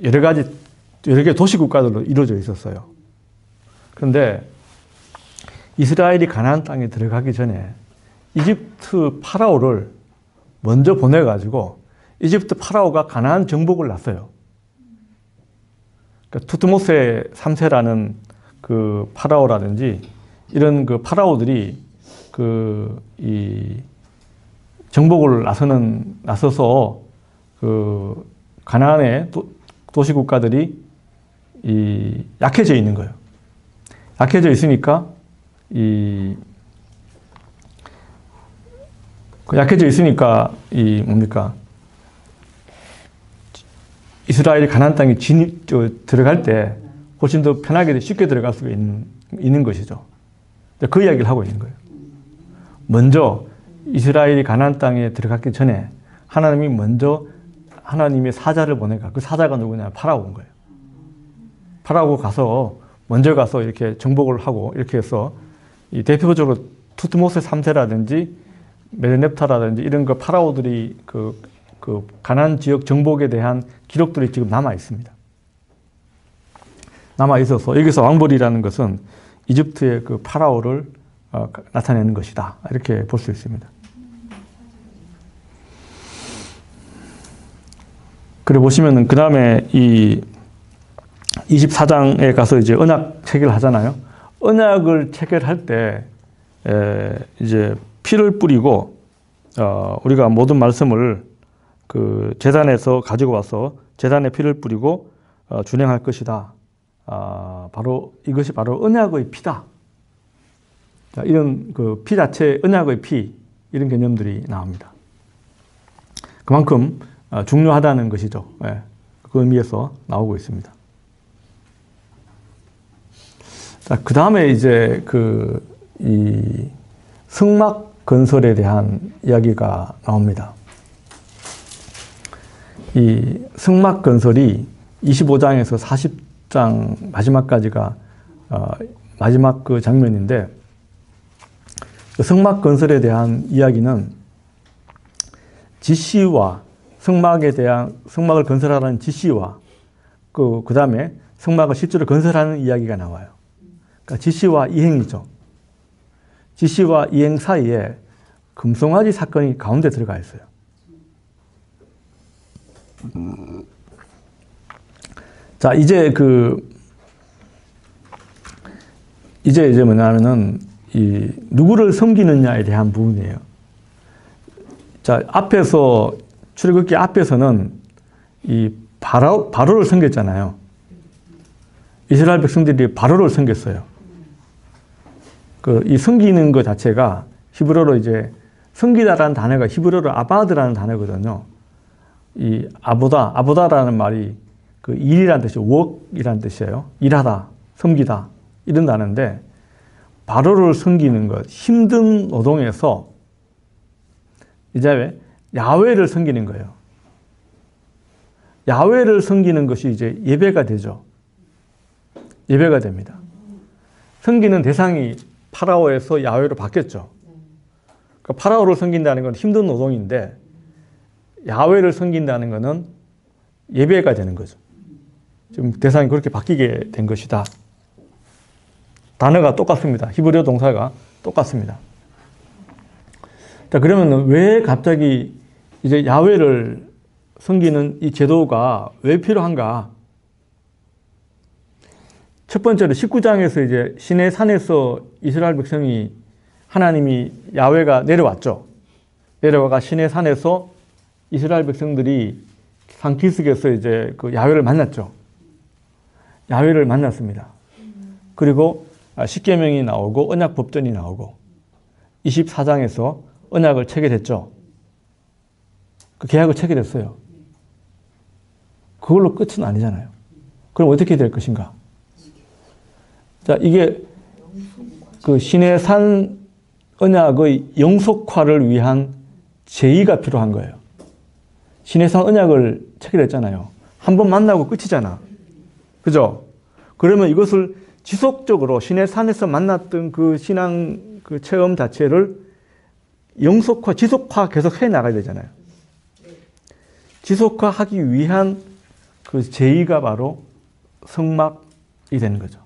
[SPEAKER 1] 여러 개 도시국가들로 이루어져 있었어요. 그런데 이스라엘이 가나안 땅에 들어가기 전에 이집트 파라오를 먼저 보내가지고 이집트 파라오가 가나안 정복을 났어요. 그러니까 투트모세 3세라는 그 파라오라든지 이런 그 파라오들이 이 정복을 나서서 그 가나안의 도시 국가들이 약해져 있는 거예요. 약해져 있으니까 뭡니까? 이스라엘이 가나안 땅에 들어갈 때 훨씬 더 편하게 쉽게 들어갈 수가 있는 것이죠. 그 이야기를 하고 있는 거예요. 먼저 이스라엘이 가나안 땅에 들어갔기 전에 하나님이 먼저 하나님의 사자를 보내가, 그 사자가 누구냐? 파라오인 거예요. 파라오 먼저 가서 이렇게 정복을 하고 이렇게 해서 이 대표적으로 투트모세 3세라든지 메르넵타라든지 이런 그 파라오들이 그 가나안 지역 정복에 대한 기록들이 지금 남아 있습니다. 남아 있어서 여기서 왕벌이라는 것은 이집트의 그 파라오를 나타내는 것이다. 이렇게 볼 수 있습니다. 그래 보시면은 그 다음에 이 24장에 가서 이제 언약 체결하잖아요. 언약을 체결할 때 이제 피를 뿌리고 우리가 모든 말씀을 그 제단에서 가지고 와서 제단에 피를 뿌리고 준행할 것이다. 바로 이것이 바로 언약의 피다. 자, 이런 그 피 자체, 언약의 피, 이런 개념들이 나옵니다. 그만큼 중요하다는 것이죠. 예, 그 의미에서 나오고 있습니다. 자, 그 다음에 이제 이 성막 건설에 대한 이야기가 나옵니다. 이 성막 건설이 25장에서 40장 마지막까지가 마지막 그 장면인데, 그 성막 건설에 대한 이야기는 지시와 성막을 건설하라는 지시와 그 다음에 성막을 실제로 건설하는 이야기가 나와요. 그러니까 지시와 이행이죠. 지시와 이행 사이에 금송아지 사건이 가운데 들어가 있어요. 자, 이제 뭐냐면은 누구를 섬기느냐에 대한 부분이에요. 자, 출애굽기 앞에서는 이 바로를 섬겼잖아요. 이스라엘 백성들이 바로를 섬겼어요. 이 섬기는 것 자체가 히브리어로 이제 섬기다라는 단어가 히브리어로 아바드라는 단어거든요. 이 아보다라는 말이 일이라는 뜻이에요. work이라는 뜻이에요. 일하다, 섬기다 이런 단어인데, 바로를 섬기는 것, 힘든 노동에서 이제 야훼를 섬기는 거예요. 야훼를 섬기는 것이 이제 예배가 되죠. 예배가 됩니다. 섬기는 대상이 파라오에서 야훼로 바뀌었죠. 그러니까 파라오를 섬긴다는 건 힘든 노동인데, 야훼를 섬긴다는 것은 예배가 되는 거죠. 지금 대상이 그렇게 바뀌게 된 것이다. 단어가 똑같습니다. 히브리어 동사가 똑같습니다. 자, 그러면 왜 갑자기 이제 야훼를 섬기는 이 제도가 왜 필요한가? 첫 번째로 19장에서 이제 시내 산에서 이스라엘 백성이 하나님이 야훼가 내려왔죠. 내려와가 시내 산에서 이스라엘 백성들이 산 기슭에서 이제 야훼를 만났죠. 야훼를 만났습니다. 그리고 십계명이 나오고 언약 법전이 나오고 24장에서 언약을 체결했죠. 그 계약을 체결했어요. 그걸로 끝은 아니잖아요. 그럼 어떻게 될 것인가? 자, 이게 시내산 언약의 영속화를 위한 제의가 필요한 거예요. 시내산 언약을 체결했잖아요. 한 번 만나고 끝이잖아. 그죠? 그러면 이것을 지속적으로 시내산에서 만났던 그 신앙 체험 자체를 영속화, 지속화 계속 해 나가야 되잖아요. 지속화하기 위한 그 제의가 바로 성막이 되는 거죠.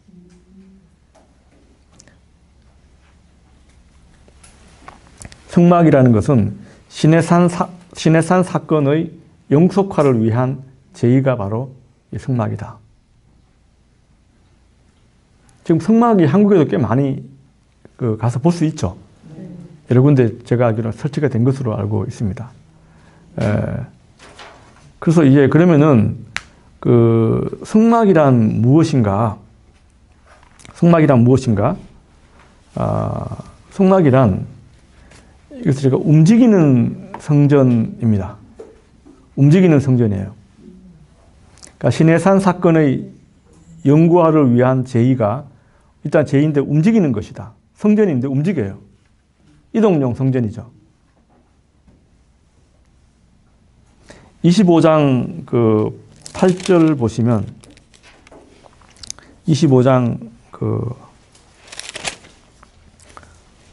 [SPEAKER 1] 성막이라는 것은 시내산 사건의 영속화를 위한 제의가 바로 이 성막이다. 지금 성막이 한국에도 꽤 많이 가서 볼 수 있죠. 여러 군데 제가 알기로는 설치가 된 것으로 알고 있습니다. 그래서 이제 그러면은 성막이란 무엇인가? 성막이란 이것을 제가 움직이는 성전입니다. 움직이는 성전이에요. 그러니까 시내산 사건의 영구화를 위한 제의가 일단 제의인데 움직이는 것이다. 성전인데 움직여요. 이동용 성전이죠. 25장 8절 보시면 25장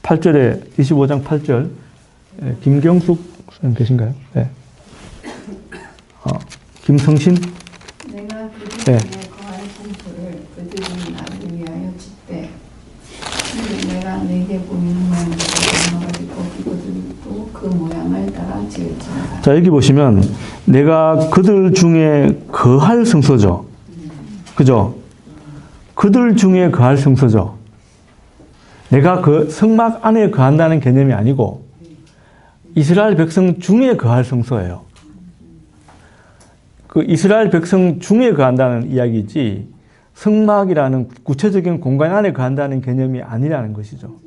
[SPEAKER 1] 8절에 25장 8절 김경숙 선생님 계신가요? 네. 김성신?
[SPEAKER 6] 내가 그들
[SPEAKER 1] 네.
[SPEAKER 6] 중에 거할 성소를 그들이 나를 위하여 짓되 내가 내게 보이는 모양대로 나눠가지고 그들도 그 모양을 따라 지을지어다.
[SPEAKER 1] 자, 여기 보시면 내가 그들 중에 거할 성소죠. 그죠? 그들 중에 거할 성소죠. 내가 그 성막 안에 거한다는 개념이 아니고 이스라엘 백성 중에 거할 성소예요. 그 이스라엘 백성 중에 거한다는 이야기지 성막이라는 구체적인 공간 안에 거한다는 개념이 아니라는 것이죠.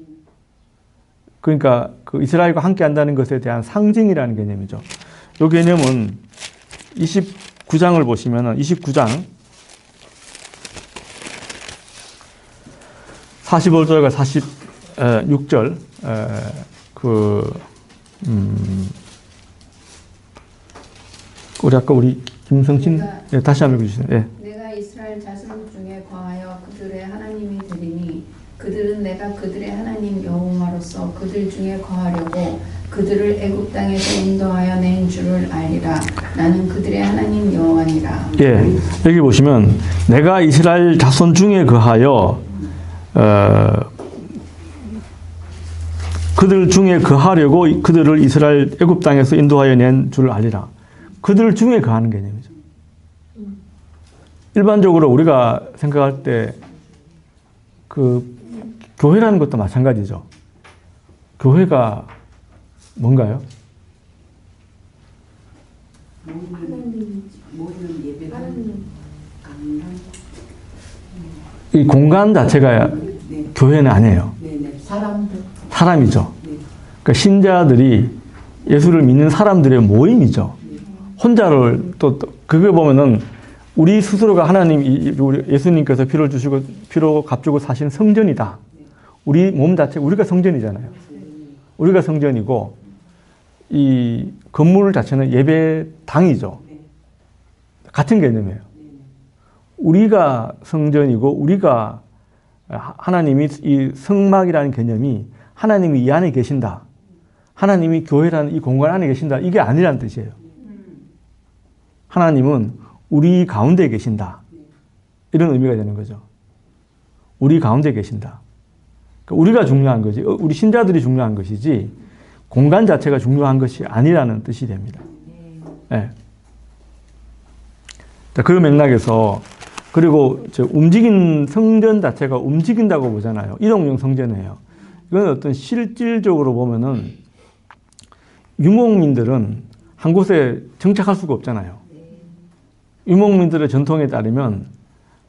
[SPEAKER 1] 그러니까 그 이스라엘과 함께 한다는 것에 대한 상징이라는 개념이죠. 이 개념은 29장을 보시면 29장 45절과 46절 우리 김성신 다시 한번 읽어주세요. 예.
[SPEAKER 6] 내가 이스라엘 자손 중에 거하여 그들의 하나님이 되리니 그들은 내가 그들의 하나님 여호와로서 그들 중에 거하려고 그들을 애굽 땅에서 인도하여 낸 줄을 알리라. 나는 그들의 하나님 여호와니라.
[SPEAKER 1] 예, 여기 보시면 내가 이스라엘 자손 중에 거하여 그들 중에 거하려고 그들을 이스라엘 애굽 땅에서 인도하여 낸 줄을 알리라. 그들 중에 거하는 개념이죠. 일반적으로 우리가 생각할 때 그 교회라는 것도 마찬가지죠. 교회가 뭔가요?
[SPEAKER 5] 모이는 예배가
[SPEAKER 1] 이 공간 자체가
[SPEAKER 5] 네.
[SPEAKER 1] 교회는 아니에요.
[SPEAKER 5] 네네.
[SPEAKER 1] 사람이죠.
[SPEAKER 5] 네.
[SPEAKER 1] 그러니까 신자들이 예수를 믿는 사람들의 모임이죠. 혼자를 또 그걸 보면은 우리 스스로가 하나님 우리 예수님께서 피를 주시고 피로 값주고 사신 성전이다. 우리 몸 자체 우리가 성전이잖아요. 우리가 성전이고 이 건물 자체는 예배당이죠. 같은 개념이에요. 우리가 성전이고 우리가 하나님이 이 성막이라는 개념이 하나님이 이 안에 계신다. 하나님이 교회라는 이 공간 안에 계신다. 이게 아니라는 뜻이에요. 하나님은 우리 가운데 계신다. 이런 의미가 되는 거죠. 우리 가운데 계신다. 그러니까 우리가 중요한 거지. 우리 신자들이 중요한 것이지 공간 자체가 중요한 것이 아니라는 뜻이 됩니다. 네. 자, 그 맥락에서 그리고 움직인 성전 자체가 움직인다고 보잖아요. 이동용 성전이에요. 이건 어떤 실질적으로 보면은 유목민들은 한 곳에 정착할 수가 없잖아요. 유목민들의 전통에 따르면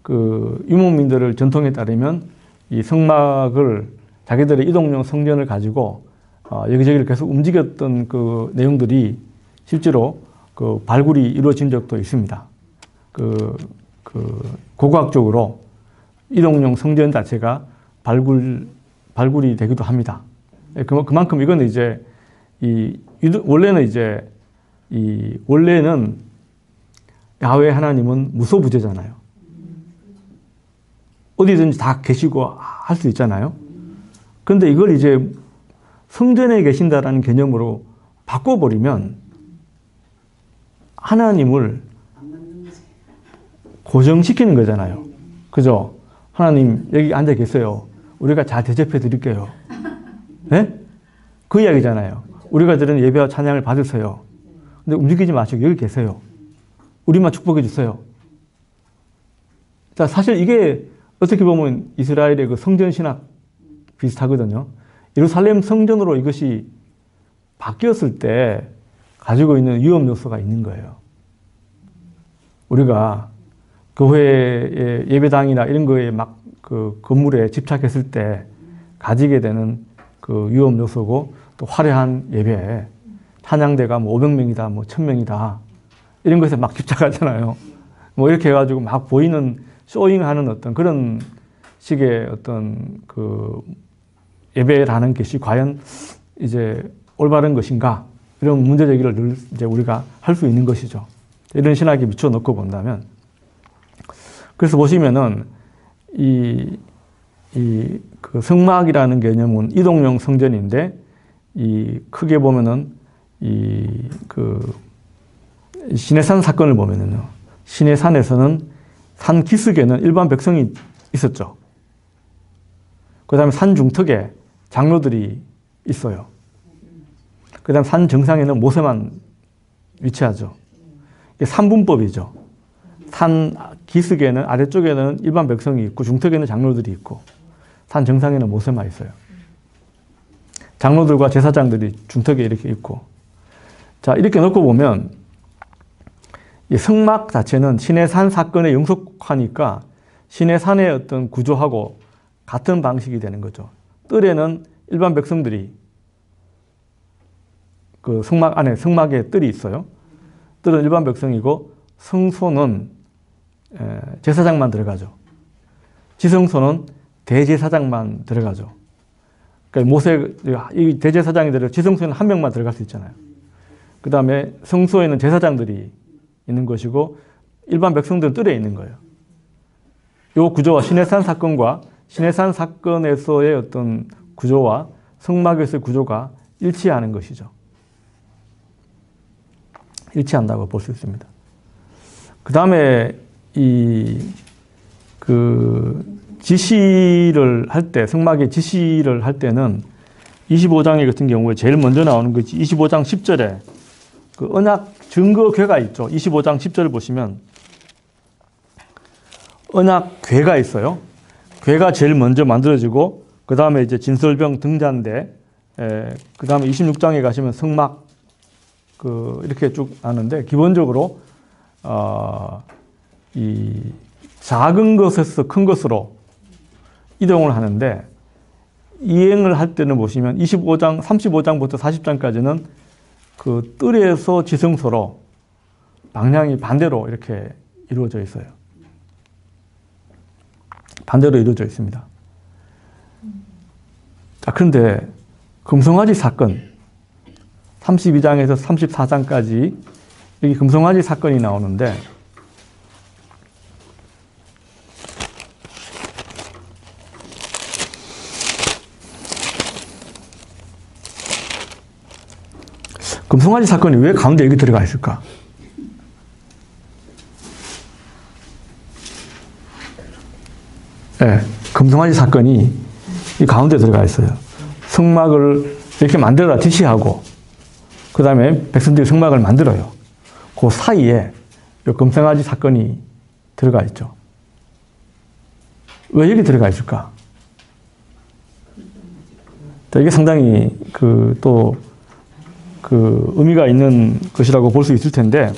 [SPEAKER 1] 유목민들의 전통에 따르면 이 성막을 자기들의 이동용 성전을 가지고 여기저기를 계속 움직였던 그 내용들이 실제로 그 발굴이 이루어진 적도 있습니다. 고고학적으로 이동용 성전 자체가 발굴이 되기도 합니다. 그만큼 이건 이제 원래는 야훼 하나님은 무소부재잖아요. 어디든지 다 계시고 할 수 있잖아요. 그런데 이걸 이제 성전에 계신다라는 개념으로 바꿔버리면 하나님을 고정시키는 거잖아요. 그죠? 하나님 여기 앉아 계세요. 우리가 잘 대접해 드릴게요. 네? 그 이야기잖아요. 우리가 드리는 예배와 찬양을 받으세요. 근데 움직이지 마시고 여기 계세요. 우리만 축복해 주세요. 자, 사실 이게 어떻게 보면 이스라엘의 그 성전 신학 비슷하거든요. 예루살렘 성전으로 이것이 바뀌었을 때 가지고 있는 위험 요소가 있는 거예요. 우리가 교회의 예배당이나 이런 거에 막 그 건물에 집착했을 때 가지게 되는 그 위험 요소고 또 화려한 예배, 찬양대가 뭐 500명이다, 뭐 1000명이다. 이런 것에 막 집착하잖아요. 뭐 이렇게 해가지고 막 보이는 쇼잉하는 어떤 그런 식의 어떤 그 예배라는 것이 과연 이제 올바른 것인가? 이런 문제 제기를 늘 이제 우리가 할 수 있는 것이죠. 이런 신학에 미쳐 놓고 본다면. 그래서 보시면은 그 성막이라는 개념은 이동용 성전인데 크게 보면은 시내산 사건을 보면은요. 시내산에서는 산 기슭에는 일반 백성이 있었죠. 그 다음에 산 중턱에 장로들이 있어요. 그 다음에 산 정상에는 모세만 위치하죠. 이게 삼분법이죠. 산 기슭에는 아래쪽에는 일반 백성이 있고 중턱에는 장로들이 있고 산 정상에는 모세만 있어요. 장로들과 제사장들이 중턱에 이렇게 있고 자 이렇게 놓고 보면 이 성막 자체는 시내산 사건에 영속하니까 시내산의 어떤 구조하고 같은 방식이 되는 거죠. 뜰에는 일반 백성들이 그 성막 안에 성막에 뜰이 있어요. 뜰은 일반 백성이고 성소는 제사장만 들어가죠. 지성소는 대제사장만 들어가죠. 그러니까 모세 이 대제사장이 들어 지성소에는 한 명만 들어갈 수 있잖아요. 그 다음에 성소에는 제사장들이 있는 것이고 일반 백성들은 뜰에 있는 거예요. 이 구조와 시내산 사건과 시내산 사건에서의 어떤 구조와 성막에서의 구조가 일치하는 것이죠. 일치한다고 볼 수 있습니다. 그 다음에 지시를 할 때, 성막의 지시를 할 때는 25장의 같은 경우에 제일 먼저 나오는 것이 25장 10절에 그 언약 증거궤가 있죠. 25장 10절을 보시면 언약궤가 있어요. 궤가 제일 먼저 만들어지고 그 다음에 이제 진설병 등잔대, 그 다음에 26장에 가시면 성막 이렇게 쭉 하는데 기본적으로 이 작은 것에서 큰 것으로 이동을 하는데 이행을 할 때는 보시면 35장부터 40장까지는 그 뜰에서 지성소로 방향이 반대로 이렇게 이루어져 있어요. 반대로 이루어져 있습니다. 자, 그런데 금송아지 사건 32장에서 34장까지 여기 금송아지 사건이 나오는데 금송아지 사건이 왜 가운데 여기 들어가 있을까? 네, 금송아지 사건이 이 가운데 들어가 있어요. 성막을 이렇게 만들어라 지시하고 그 다음에 백성들이 성막을 만들어요. 그 사이에 이 금송아지 사건이 들어가 있죠. 왜 여기 들어가 있을까? 이게 상당히 의미가 있는 것이라고 볼 수 있을 텐데,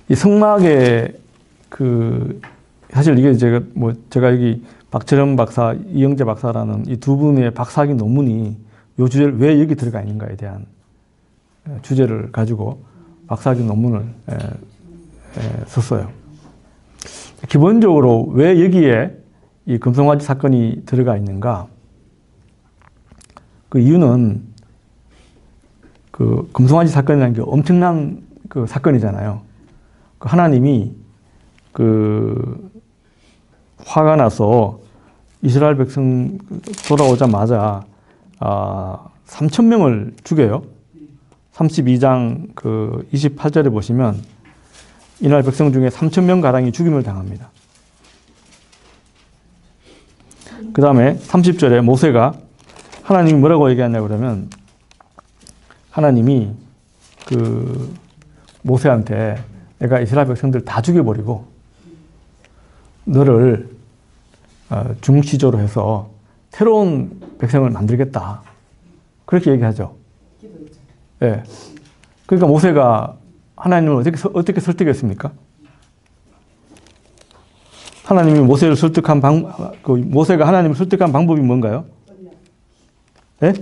[SPEAKER 1] 이 성막에 사실 이게 제가 여기 박철현 박사, 이영재 박사라는 이 두 분의 박사학위 논문이 이 주제를 왜 여기 들어가 있는가에 대한 주제를 가지고 박사학위 논문을 썼어요. 기본적으로 왜 여기에 이 금송아지 사건이 들어가 있는가? 그 이유는 금송아지 사건이라는 게 엄청난 사건이잖아요. 하나님이 화가 나서 이스라엘 백성 돌아오자마자 3,000명을 죽여요. 32장 28절에 보시면 이날 백성 중에 3,000명 가량이 죽임을 당합니다. 그 다음에 30절에 모세가 하나님이 뭐라고 얘기하냐고 그러면 하나님이 모세한테 내가 이스라엘 백성들 다 죽여버리고 너를 중시조로 해서 새로운 백성을 만들겠다. 그렇게 얘기하죠. 네. 그러니까 모세가 하나님을 어떻게 설득했습니까? 하나님이 모세를 설득한 모세가 하나님을 설득한 방법이 뭔가요? 네?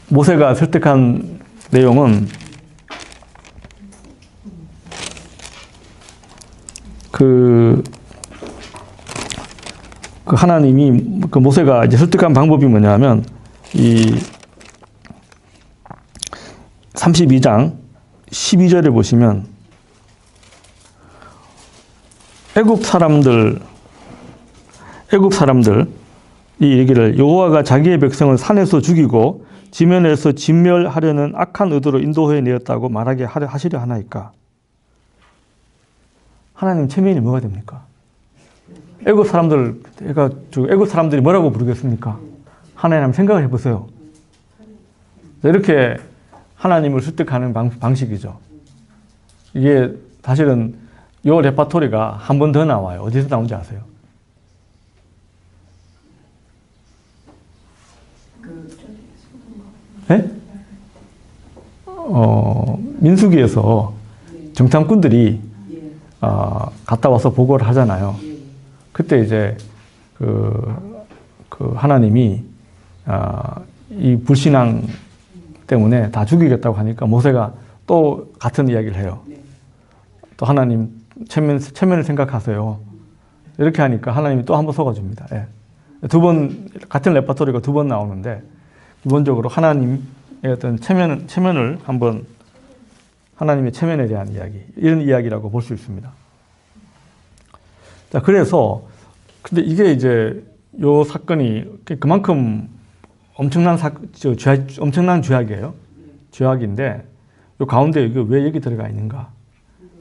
[SPEAKER 1] 모세가 설득한 내용은 하나님이 모세가 이제 설득한 방법이 뭐냐면 이 32장 12절에 보시면 애굽 사람들이 얘기를 여호와가 자기의 백성을 산에서 죽이고 지면에서 진멸하려는 악한 의도로 인도해 내었다고 말하게 하시려 하나이까? 하나님 체면이 뭐가 됩니까? 애굽 사람들이 뭐라고 부르겠습니까? 하나님 생각을 해보세요. 이렇게 하나님을 설득하는 방식이죠. 이게 사실은 이 레파토리가 한 번 더 나와요. 어디서 나온지 아세요? 네? 민수기에서 정탐꾼들이
[SPEAKER 5] 예.
[SPEAKER 1] 갔다 와서 보고를 하잖아요.
[SPEAKER 5] 예.
[SPEAKER 1] 그때 이제 하나님이 이 불신앙 때문에 다 죽이겠다고 하니까 모세가 또 같은 이야기를 해요.
[SPEAKER 5] 네.
[SPEAKER 1] 또 하나님 체면을 생각하세요. 이렇게 하니까 하나님이 또 한 번 속아줍니다. 예. 두 번, 같은 레퍼토리가 두 번 나오는데 기본적으로 하나님의 어떤 체면을 한번, 하나님의 체면에 대한 이야기, 이런 이야기라고 볼 수 있습니다. 자, 그래서 근데 이게 이제 요 사건이 그만큼 엄청난 엄청난 죄악이에요. 죄악인데 요 가운데 이게 왜 여기 들어가 있는가?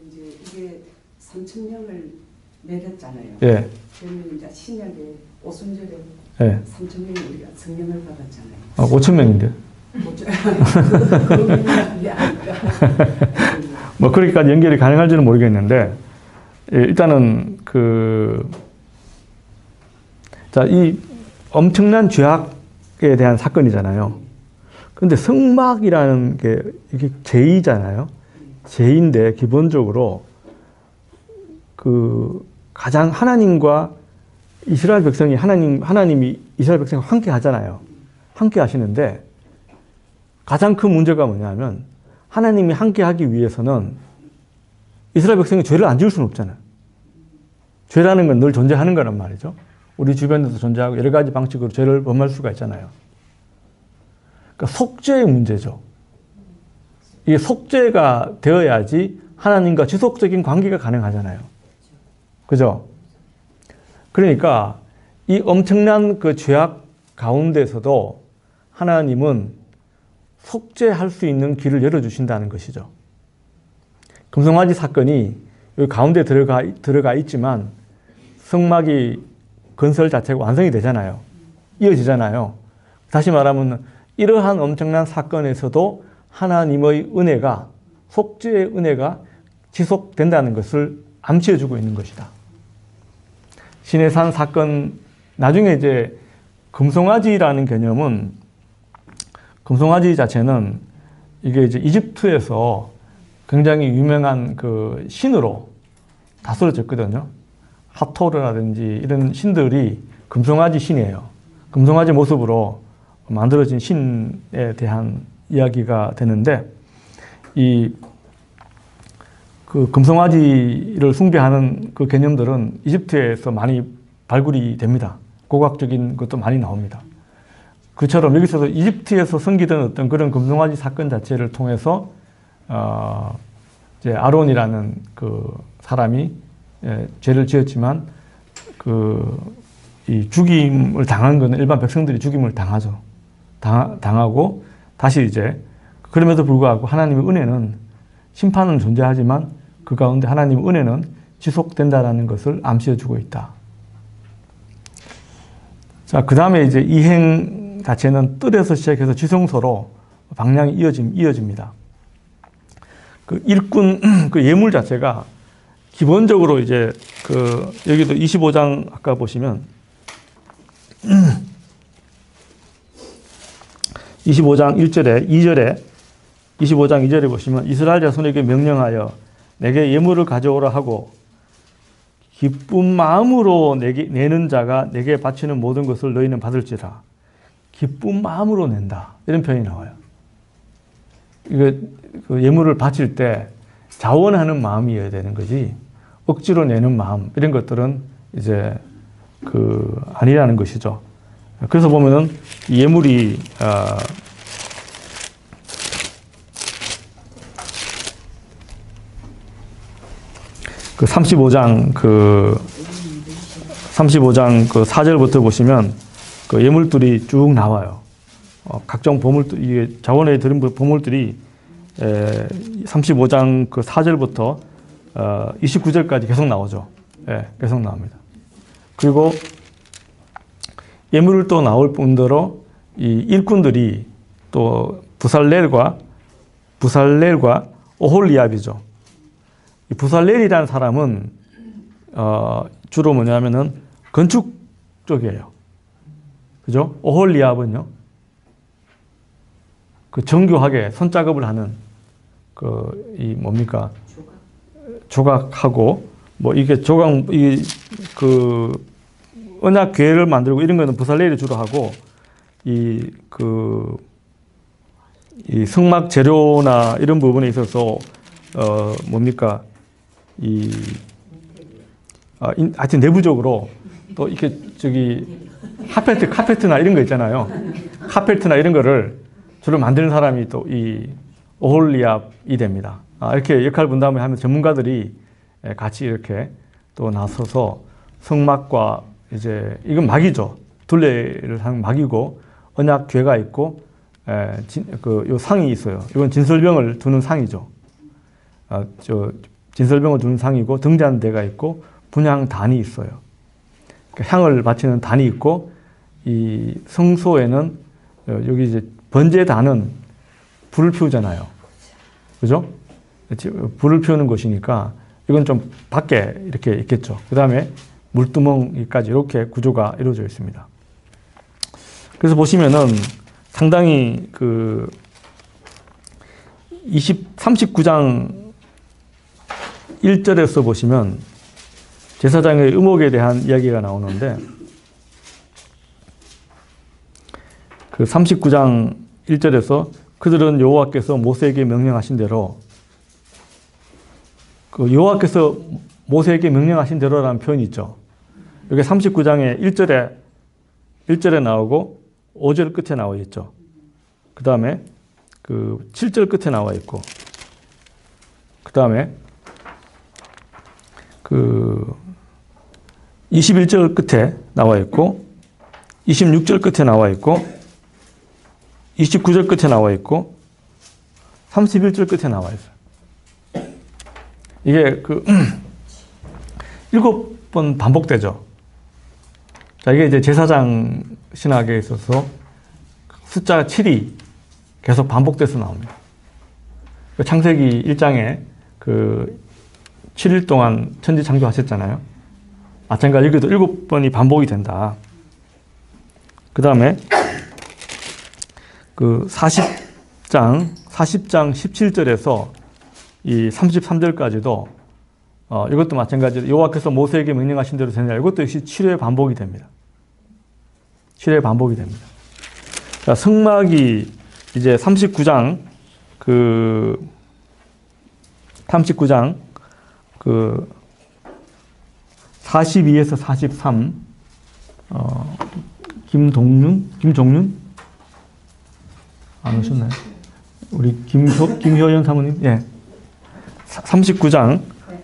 [SPEAKER 5] 이제 이게 3,000명을 내렸잖아요.
[SPEAKER 1] 예.
[SPEAKER 5] 그러면 이제 신약에 오순절에
[SPEAKER 1] 예.
[SPEAKER 5] 3,000명이 우리가 성령을 받았잖아요.
[SPEAKER 1] 5천 명인데. 뭐 그렇게까지 연결이 가능할지는 모르겠는데 일단은 자, 이 엄청난 죄악에 대한 사건이잖아요. 그런데 성막이라는 게 이게 죄이잖아요. 죄인데 기본적으로 가장 하나님과 이스라엘 백성이 하나님이 이스라엘 백성과 함께 하잖아요. 함께 하시는데 가장 큰 문제가 뭐냐면 하나님이 함께 하기 위해서는 이스라엘 백성이 죄를 안 지을 수는 없잖아요. 죄라는 건 늘 존재하는 거란 말이죠. 우리 주변에서 존재하고 여러 가지 방식으로 죄를 범할 수가 있잖아요. 그러니까 속죄의 문제죠. 이게 속죄가 되어야지 하나님과 지속적인 관계가 가능하잖아요. 그죠? 그러니까 이 엄청난 그 죄악 가운데서도 하나님은 속죄할 수 있는 길을 열어주신다는 것이죠. 금송아지 사건이 여기 가운데 들어가 있지만 성막이 건설 자체가 완성이 되잖아요. 이어지잖아요. 다시 말하면 이러한 엄청난 사건에서도 하나님의 은혜가, 속죄의 은혜가 지속된다는 것을 암시해주고 있는 것이다. 시내산 사건, 나중에 이제 금송아지라는 개념은, 금송아지 자체는 이게 이제 이집트에서 굉장히 유명한 그 신으로 다스려졌거든요. 하토르라든지 이런 신들이 금송아지 신이에요. 금송아지 모습으로 만들어진 신에 대한 이야기가 되는데, 그 금송아지를 숭배하는 그 개념들은 이집트에서 많이 발굴이 됩니다. 고고학적인 것도 많이 나옵니다. 그처럼 여기서도 이집트에서 섬기던 어떤 그런 금송아지 사건 자체를 통해서 이제 아론이라는 그 사람이 죄를 지었지만 이 죽임을 당한 것은 일반 백성들이 죽임을 당하죠. 당하고 다시 이제 그럼에도 불구하고 하나님의 은혜는 심판은 존재하지만 그 가운데 하나님의 은혜는 지속된다라는 것을 암시해주고 있다. 자, 그 다음에 이제 이행 자체는 뜰에서 시작해서 지성소로 방향이 이어집니다. 그 일꾼, 그 예물 자체가 기본적으로 이제 여기도 25장 아까 보시면 25장 1절에 2절에 25장 2절에 보시면 이스라엘 자손에게 명령하여 내게 예물을 가져오라 하고 기쁜 마음으로 내는 자가 내게 바치는 모든 것을 너희는 받을지라. 기쁜 마음으로 낸다. 이런 표현이 나와요. 이거 그 예물을 바칠 때 자원하는 마음이어야 되는 거지 억지로 내는 마음 이런 것들은 이제 아니라는 것이죠. 그래서 보면은 예물이 그 35장 4절부터 보시면 그 예물들이 쭉 나와요. 각종 보물들, 이게 자원에 들은 보물들이 35장 4절부터 29절까지 계속 나오죠. 예, 계속 나옵니다. 그리고 예물을 또 나올 뿐더러 이 일꾼들이 또 부살렐과 오홀리압이죠. 이 부살렐이라는 사람은 주로 뭐냐면은 건축 쪽이에요. 그죠? 오홀리압은요, 그 정교하게 손작업을 하는 이 뭡니까? 조각하고, 뭐 이게 조각, 언약 궤를 만들고 이런 거는 부살레일이 주로 하고, 이 성막 재료나 이런 부분에 있어서, 뭡니까? 하여튼 내부적으로 또 이렇게 카페트나 이런 거 있잖아요. 카페트나 이런 거를 주로 만드는 사람이 또 이 오홀리압이 됩니다. 이렇게 역할 분담을 하면 전문가들이 같이 이렇게 또 나서서 성막과 이제 이건 막이죠. 둘레를 한 막이고 언약 궤가 있고 요 상이 있어요. 이건 진설병을 두는 상이죠. 진설병을 두는 상이고 등잔대가 있고 분향단이 있어요. 그러니까 향을 바치는 단이 있고 이 성소에는 여기 이제 번제단은 불을 피우잖아요. 그죠? 불을 피우는 곳이니까 이건 좀 밖에 이렇게 있겠죠. 그 다음에 물두멍이까지 이렇게 구조가 이루어져 있습니다. 그래서 보시면은 상당히 39장 1절에서 보시면 제사장의 의목에 대한 이야기가 나오는데 39장 1절에서 그들은 여호와께서 모세에게 명령하신 대로 여호와께서 모세에게 명령하신 대로라는 표현이 있죠. 여기 39장의 1절에 나오고 5절 끝에 나와 있죠. 그 다음에 7절 끝에 나와 있고 그 다음에 21절 끝에 나와 있고 26절 끝에 나와 있고 29절 끝에 나와 있고 31절 끝에 나와 있어요. 이게 7번 반복되죠. 자, 이게 이제 제사장 신학에 있어서 숫자 7이 계속 반복돼서 나옵니다. 창세기 1장에 7일 동안 천지 창조하셨잖아요. 마찬가지로 여기도 7번이 반복이 된다. 그 다음에 40장 17절에서 이 33절까지도 이것도 마찬가지로 여호와께서 모세에게 명령하신 대로 되느냐, 이것도 역시 7회 반복이 됩니다. 7회 반복이 됩니다. 자, 성막이 이제 39장 42에서 43 김종윤 안 오셨나요? 우리 김효연 사모님, 예. 39장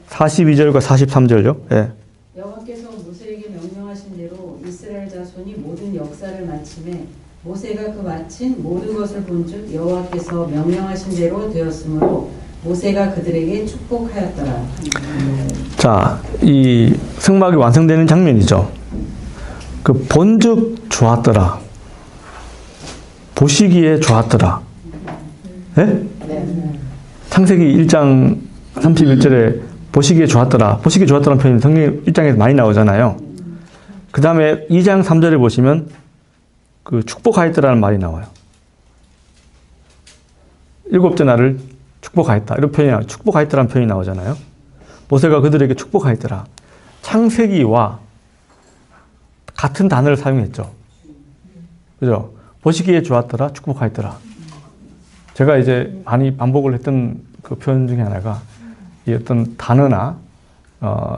[SPEAKER 1] 42절과 43절요. 예.
[SPEAKER 5] 여호와께서 모세에게 명령하신 대로 이스라엘 자손이 모든 역사를 마침에 모세가 그 마친 모든 것을 본즉 여호와께서 명령하신 대로 되었으므로 모세가 그들에게 축복하였더라.
[SPEAKER 1] 자, 이 성막이 완성되는 장면이죠. 본즉 좋았더라. 보시기에 좋았더라. 예? 네? 창세기 1장 31절에 보시기에 좋았더라. 보시기에 좋았더라는 표현이 성경 1장에서 많이 나오잖아요. 그 다음에 2장 3절에 보시면 축복하였더라는 말이 나와요. 일곱째 날을 축복하였다. 이런 표현이 나와요. 축복하였더라는 표현이 나오잖아요. 모세가 그들에게 축복하였더라. 창세기와 같은 단어를 사용했죠. 그죠? 보시기에 좋았더라, 축복하였더라. 제가 이제 많이 반복을 했던 그 표현 중에 하나가 이 어떤 단어나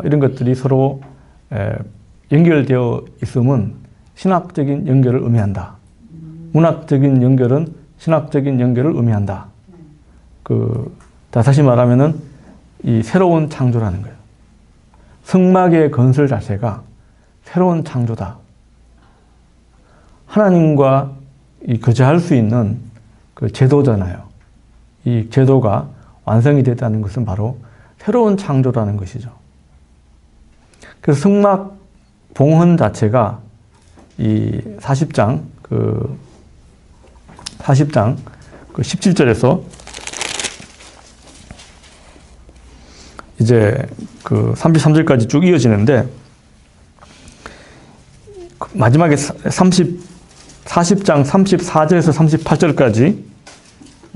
[SPEAKER 1] 이런 것들이 서로 연결되어 있음은 신학적인 연결을 의미한다. 문학적인 연결은 신학적인 연결을 의미한다. 다시 말하면은 이 새로운 창조라는 거예요. 성막의 건설 자체가 새로운 창조다. 하나님과 교제할 수 있는 제도잖아요. 이 제도가 완성이 됐다는 것은 바로 새로운 창조라는 것이죠. 그래서 성막 봉헌 자체가 이 40장 17절에서 이제 33절까지 쭉 이어지는데 마지막에 40장 34절에서 38절까지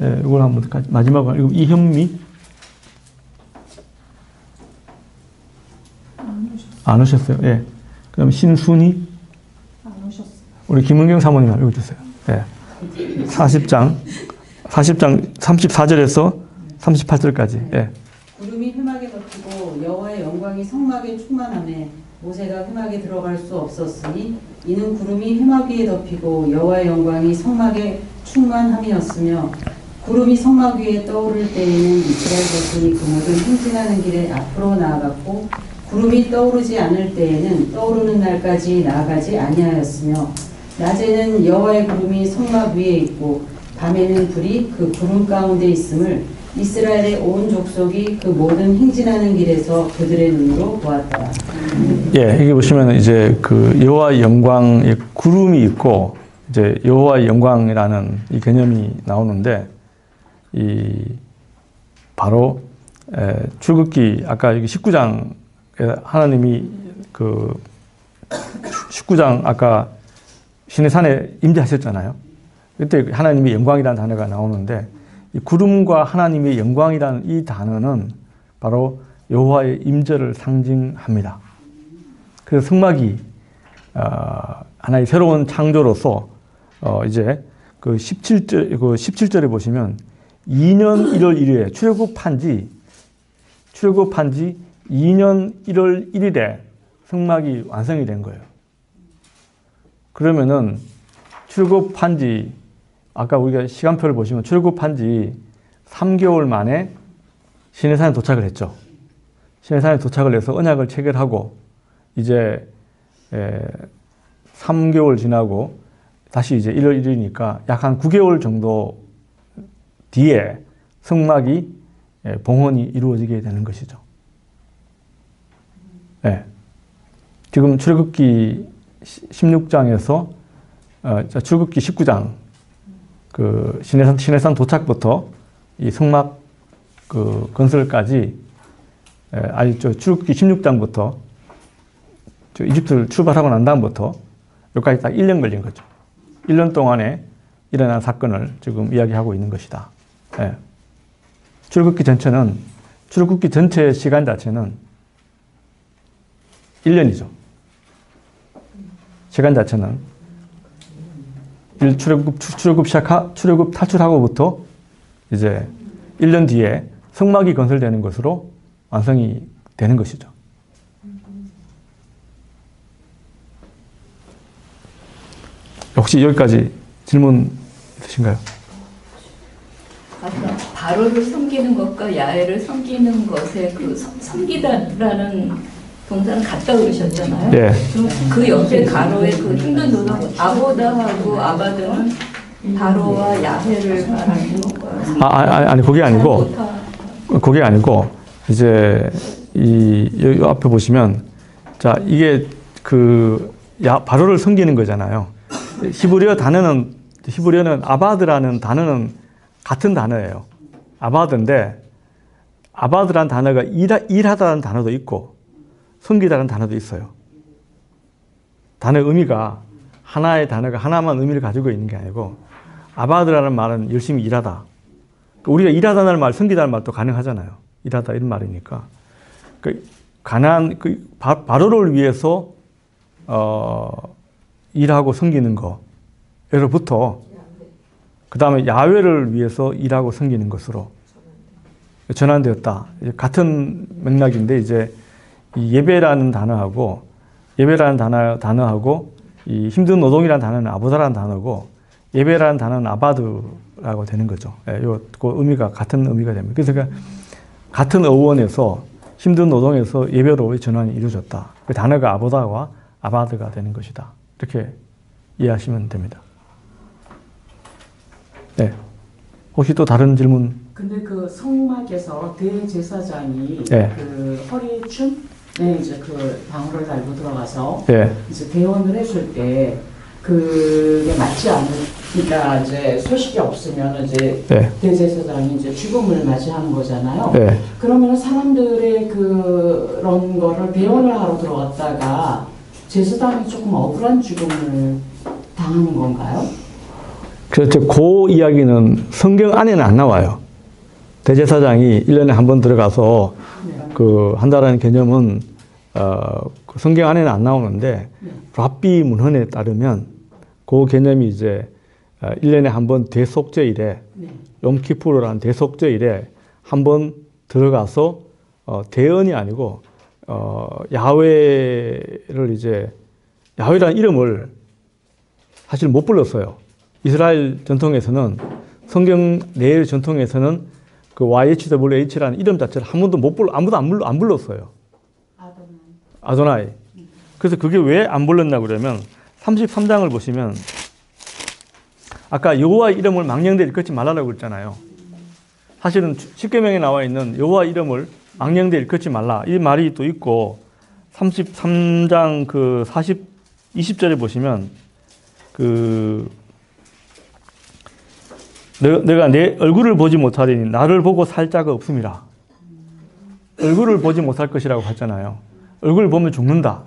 [SPEAKER 1] 예, 이걸 한번 마지막으로 이거 이현미 안 오셨어요. 예. 그다음 신순이
[SPEAKER 4] 안 오셨어요.
[SPEAKER 1] 우리 김은경 사모님 한번 읽어주세요. 예. 40장 34절에서 38절까지. 예.
[SPEAKER 5] 구름이 회막에 덮이고 여호와의 영광이 성막에 충만하매 모세가 회막에 들어갈 수 없었으니 이는 구름이 회막 위에 덮이고 여호와의 영광이 성막에 충만함이었으며 구름이 성막 위에 떠오를 때에는 이스라엘 백성이 그 모든 행진하는 길에 앞으로 나아갔고 구름이 떠오르지 않을 때에는 떠오르는 날까지 나아가지 아니하였으며 낮에는 여호와의 구름이 성막 위에 있고 밤에는 불이 그 구름 가운데 있음을 이스라엘의 온 족속이 그 모든 행진하는 길에서 그들의 눈으로 보았더라.
[SPEAKER 1] 예, 여기 보시면 이제 그 여호와의 영광의 구름이 있고 이제 여호와의 영광이라는 이 개념이 나오는데 이 바로 출애굽기 아까 여기 19장 하나님이 그 19장 아까 시내산에 임재하셨잖아요. 그때 하나님의 영광이라는 단어가 나오는데 이 구름과 하나님의 영광이라는 이 단어는 바로 여호와의 임재를 상징합니다. 그래서 성막이 하나의 새로운 창조로서 이제 그 17절에 보시면 2년 1월 1일에 출애굽한 지 2년 1월 1일에 성막이 완성이 된 거예요. 그러면은 출애굽한 지 아까 우리가 시간표를 보시면 출애굽한 지 3개월 만에 시내산에 도착을 했죠. 시내산에 도착을 해서 언약을 체결하고 이제 3개월 지나고 다시 이제 1월 1일이니까 약 한 9개월 정도 뒤에 성막이 봉헌이 이루어지게 되는 것이죠. 네. 지금 출애굽기 16장에서 출애굽기 19장 그 시내산 도착부터 이 성막 그 건설까지 아니 출애굽기 16장부터 이집트를 출발하고 난 다음부터 여기까지 딱 1년 걸린 거죠. 1년 동안에 일어난 사건을 지금 이야기하고 있는 것이다. 예. 출애굽기 전체의 시간 자체는 1년이죠. 시간 자체는 출애굽 탈출하고부터 이제 1년 뒤에 성막이 건설되는 것으로 완성이 되는 것이죠. 혹시 여기까지 질문 있으신가요?
[SPEAKER 3] 아까 바로를 섬기는 것과 야훼를 섬기는 것에 그 섬기다라는 동사는 같다 그러셨잖아요.
[SPEAKER 1] 네.
[SPEAKER 3] 그럼 그 옆에 가로의 그 힘든 노동 아보다하고 아바드는 바로와 야훼를 말하는 건가요?
[SPEAKER 1] 아니 그게 아니고 이제 이 앞에 보시면 자 이게 그 바로를 섬기는 거잖아요. 히브리어는 아바드라는 단어는 같은 단어예요. 아바드인데 아바드라는 단어가 일하다라는 단어도 있고 섬기다라는 단어도 있어요. 단어의 의미가 하나의 단어가 하나만 의미를 가지고 있는 게 아니고 아바드라는 말은 열심히 일하다. 우리가 일하다는 말, 섬기다는 말도 가능하잖아요. 일하다 이런 말이니까. 바로를 위해서 일하고 섬기는 거로부터 그 다음에 야훼를 위해서 일하고 섬기는 것으로 전환되었다. 같은 맥락인데 이제 이 예배라는 단어하고 이 힘든 노동이라는 단어는 아보다라는 단어고 예배라는 단어는 아바드라고 되는 거죠. 그 의미가 같은 의미가 됩니다. 그래서 같은 어원에서 힘든 노동에서 예배로 전환이 이루어졌다. 그 단어가 아보다와 아바드가 되는 것이다. 이렇게 이해하시면 됩니다. 네. 혹시 또 다른 질문?
[SPEAKER 2] 근데 그 성막에서 대제사장이
[SPEAKER 1] 네.
[SPEAKER 2] 그 허리춤에 이제 그 방울을 달고 들어가서
[SPEAKER 1] 네.
[SPEAKER 2] 이제 대원을 해줄 때 그게 맞지 않으니까 이제 소식이 없으면 이제
[SPEAKER 1] 네.
[SPEAKER 2] 대제사장이 이제 죽음을 맞이하는 거잖아요.
[SPEAKER 1] 네.
[SPEAKER 2] 그러면 사람들의 그런 거를 대원을 하러 들어갔다가 제사장이 조금 억울한 죽음을 당하는 건가요?
[SPEAKER 1] 그렇죠. 그 이야기는 성경 안에는 안 나와요. 대제사장이 1년에 한 번 들어가서 그 한다라는 개념은 그 성경 안에는 안 나오는데 랍비 문헌에 따르면 그 개념이 이제 1년에 한 번 대속죄일에 욤키푸르라는 대속죄일에 한 번 들어가서 대언이 아니고 야훼를 이제 야훼라는 이름을 사실 못 불렀어요. 이스라엘 전통에서는 성경 내의 전통에서는 그 YHWH라는 이름 자체를 한 번도 아무도 안 불렀어요. 아도나이. 그래서 그게 왜 안 불렀나 그러면 33장을 보시면 아까 여호와 이름을 망령되 일컫지 말라라고 그랬잖아요. 사실은 십계명에 나와 있는 여호와 이름을 망령되 일컫지 말라 이 말이 또 있고 33장 그 20절에 보시면 그 내가 내 얼굴을 보지 못하리니 나를 보고 살 자가 없음이라. 얼굴을 보지 못할 것이라고 했잖아요. 얼굴을 보면 죽는다.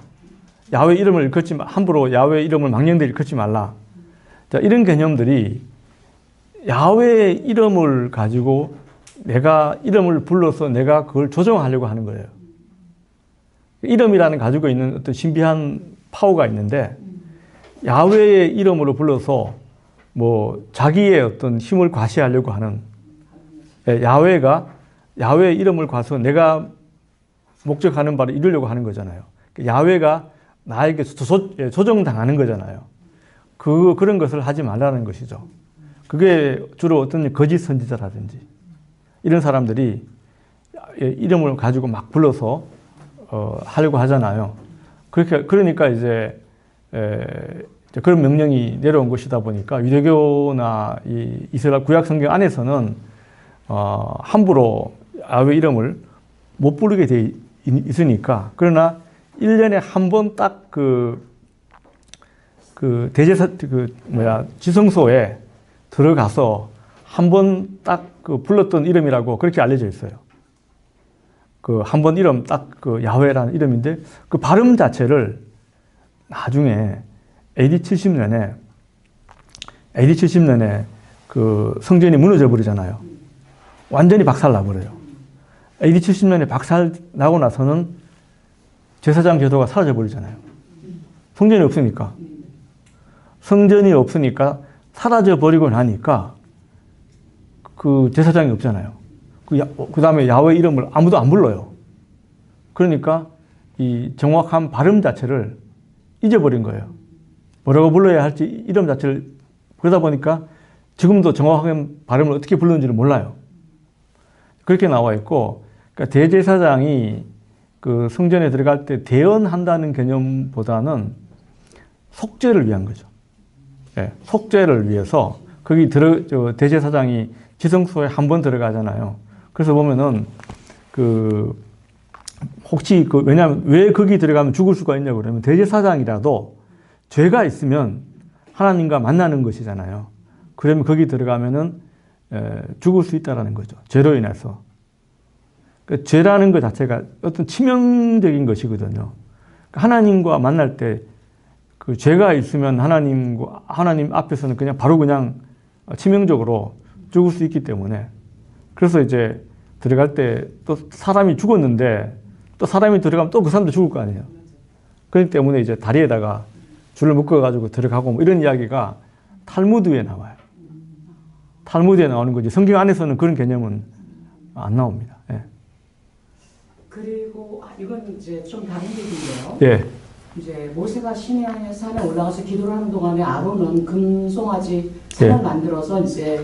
[SPEAKER 1] 야훼 이름을 일컫지 함부로 야훼 이름을 망령되 일컫지 말라. 자, 이런 개념들이 야훼 이름을 가지고 내가 이름을 불러서 내가 그걸 조정하려고 하는 거예요. 이름이라는 가지고 있는 어떤 신비한 파워가 있는데 야훼의 이름으로 불러서 뭐 자기의 어떤 힘을 과시하려고 하는 야훼의 이름을 과서 내가 목적하는 바를 이루려고 하는 거잖아요. 야훼가 나에게 조정당하는 거잖아요. 그런 것을 하지 말라는 것이죠. 그게 주로 어떤 거짓 선지자라든지 이런 사람들이 이름을 가지고 막 불러서 하려고 하잖아요. 그러니까 이제 그런 명령이 내려온 것이다 보니까 유대교나 이 이스라엘 구약 성경 안에서는 함부로 야훼 이름을 못 부르게 돼 있으니까 그러나 1년에 한 번 딱 지성소에 들어가서 한 번 딱 불렀던 이름이라고 그렇게 알려져 있어요. 그 한 번 이름 딱 그 야훼라는 이름인데 그 발음 자체를 나중에 AD 70년에 그 성전이 무너져 버리잖아요. 완전히 박살 나버려요. AD 70년에 박살 나고 나서는 제사장 제도가 사라져 버리잖아요. 성전이 없으니까. 성전이 없으니까 사라져 버리고 나니까 그 제사장이 없잖아요. 그 다음에 야훼 이름을 아무도 안 불러요. 그러니까 이 정확한 발음 자체를 잊어버린 거예요. 뭐라고 불러야 할지 이름 자체를 그러다 보니까 지금도 정확하게 발음을 어떻게 부르는지를 몰라요. 그렇게 나와 있고 그러니까 대제사장이 그 성전에 들어갈 때 대언한다는 개념보다는 속죄를 위한 거죠. 네, 속죄를 위해서 거기 대제사장이 지성소에 한 번 들어가잖아요. 그래서 보면은 혹시 왜냐하면 왜 거기 들어가면 죽을 수가 있냐고 그러면 대제사장이라도 죄가 있으면 하나님과 만나는 것이잖아요. 그러면 거기 들어가면은 죽을 수 있다라는 거죠. 죄로 인해서. 그러니까 죄라는 것 자체가 어떤 치명적인 것이거든요. 하나님과 만날 때 그 죄가 있으면 하나님 앞에서는 바로 치명적으로 죽을 수 있기 때문에 그래서 이제 들어갈 때 또 사람이 죽었는데 또 사람이 들어가면 또 그 사람도 죽을 거 아니에요. 그렇기 때문에 이제 다리에다가 줄을 묶어가지고 들어가고 뭐 이런 이야기가 탈무드에 나와요. 탈무드에 나오는 거지. 성경 안에서는 그런 개념은 안 나옵니다. 예.
[SPEAKER 2] 그리고 이건 이제 좀 다른 얘기인데요.
[SPEAKER 1] 예.
[SPEAKER 2] 이제 모세가 시내의 산에 올라가서 기도를 하는 동안에 아론은 금송아지 산을 만들어서 이제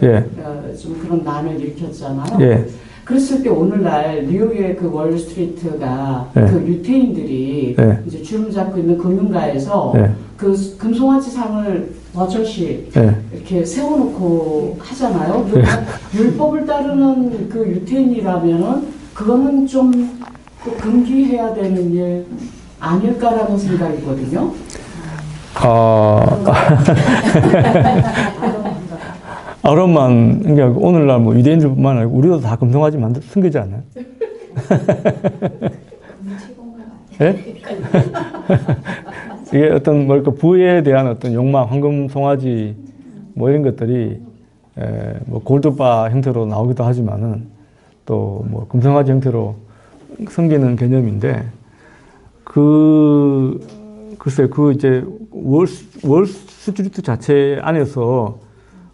[SPEAKER 2] 좀 그런 난을 일으켰잖아요.
[SPEAKER 1] 예.
[SPEAKER 2] 그랬을 때 오늘날 뉴욕의 그 월스트리트가 그 유태인들이 이제 주름 잡고 있는 금융가에서 그 금송아지 상을 버젓이 이렇게 세워놓고 하잖아요. 율법을 따르는 그 유태인이라면은 그거는 좀 금기해야 되는 일 아닐까라는 생각이거든요.
[SPEAKER 1] 아론만, 그러니까 오늘날 뭐 유대인들뿐만 아니고 우리도 다 금송아지 섬기지 않나요? 예? 이게 어떤 부에 대한 어떤 욕망, 황금 송아지 뭐 이런 것들이 뭐 골드바 형태로 나오기도 하지만은 또 뭐 금성아지 형태로 생기는 개념인데 글쎄 이제 월스트리트 자체 안에서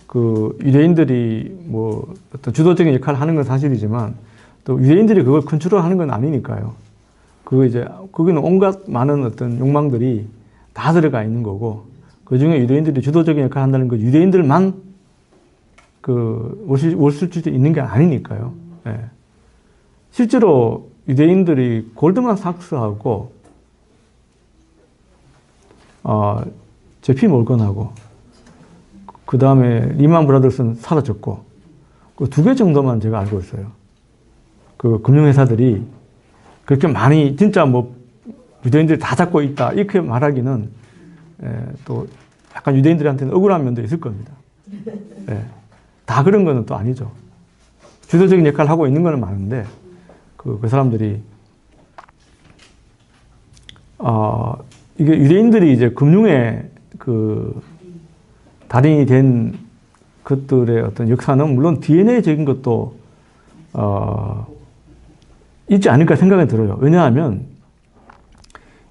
[SPEAKER 1] 그 유대인들이 뭐 어떤 주도적인 역할을 하는 건 사실이지만 또 유대인들이 그걸 컨트롤하는 건 아니니까요. 거기는 온갖 많은 어떤 욕망들이 다 들어가 있는 거고 그 중에 유대인들이 주도적인 역할을 한다는 건 유대인들만 그 월스트리트에 있는 게 아니니까요. 예. 실제로 유대인들이 골드만 삭스하고 제피 몰건하고 그 다음에 리만 브라더스는 사라졌고 그 2개 정도만 제가 알고 있어요. 그 금융회사들이 그렇게 많이 진짜 뭐 유대인들이 다 잡고 있다 이렇게 말하기는 또 약간 유대인들한테는 억울한 면도 있을 겁니다. 예. 다 그런 거는 또 아니죠. 주도적인 역할을 하고 있는 거는 많은데 그 사람들이 이게 유대인들이 이제 금융의 그 달인이 된 것들의 어떤 역사는 물론 DNA적인 것도 있지 않을까 생각이 들어요. 왜냐하면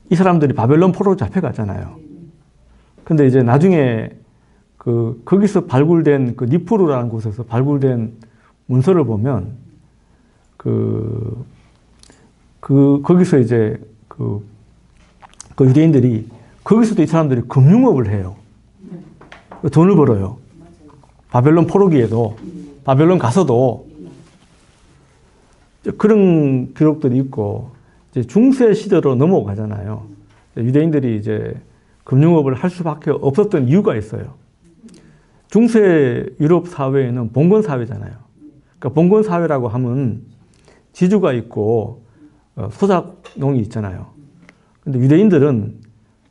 [SPEAKER 1] 이 사람들이 바벨론 포로로 잡혀갔잖아요. 근데 이제 나중에 거기서 발굴된 그 니프루라는 곳에서 발굴된 문서를 보면 거기서 이제 그 유대인들이 거기서도 이 사람들이 금융업을 해요. 돈을 벌어요. 바벨론 포로기에도 바벨론 가서도 그런 기록들이 있고 이제 중세 시대로 넘어가잖아요. 유대인들이 이제 금융업을 할 수밖에 없었던 이유가 있어요. 중세 유럽 사회에는 봉건 사회잖아요. 그러니까 봉건 사회라고 하면 지주가 있고 소작농이 있잖아요. 근데 유대인들은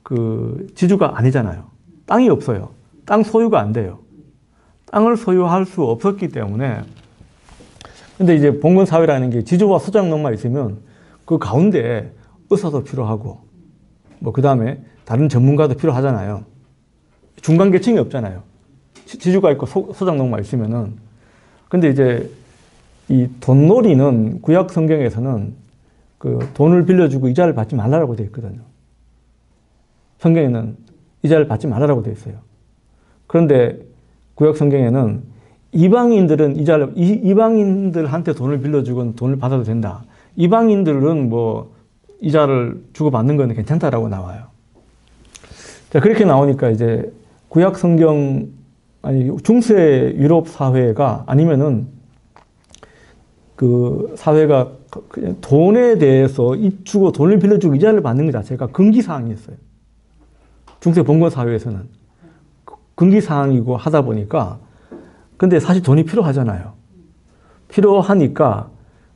[SPEAKER 1] 그 지주가 아니잖아요. 땅이 없어요. 땅 소유가 안 돼요. 땅을 소유할 수 없었기 때문에 근데 이제 봉건 사회라는 게 지주와 소작농만 있으면 그 가운데 의사도 필요하고 뭐 그 다음에 다른 전문가도 필요하잖아요. 중간 계층이 없잖아요. 지주가 있고 소작농만 있으면은. 근데 이제 이 돈놀이는 구약 성경에서는 그 돈을 빌려주고 이자를 받지 말라고 되어 있거든요. 성경에는 이자를 받지 말라고 되어 있어요. 그런데 구약 성경에는 이방인들한테 돈을 빌려주건 돈을 받아도 된다. 이방인들은 뭐 이자를 주고받는 건 괜찮다라고 나와요. 자, 그렇게 나오니까 이제 구약 성경, 아니, 중세 유럽 사회가 아니면은 그 사회가 그냥 돈에 대해서 주고 돈을 빌려주고 이자를 받는 것 자체가 금기사항이었어요. 중세 봉건 사회에서는. 금기사항이고 하다 보니까 근데 사실 돈이 필요하잖아요. 필요하니까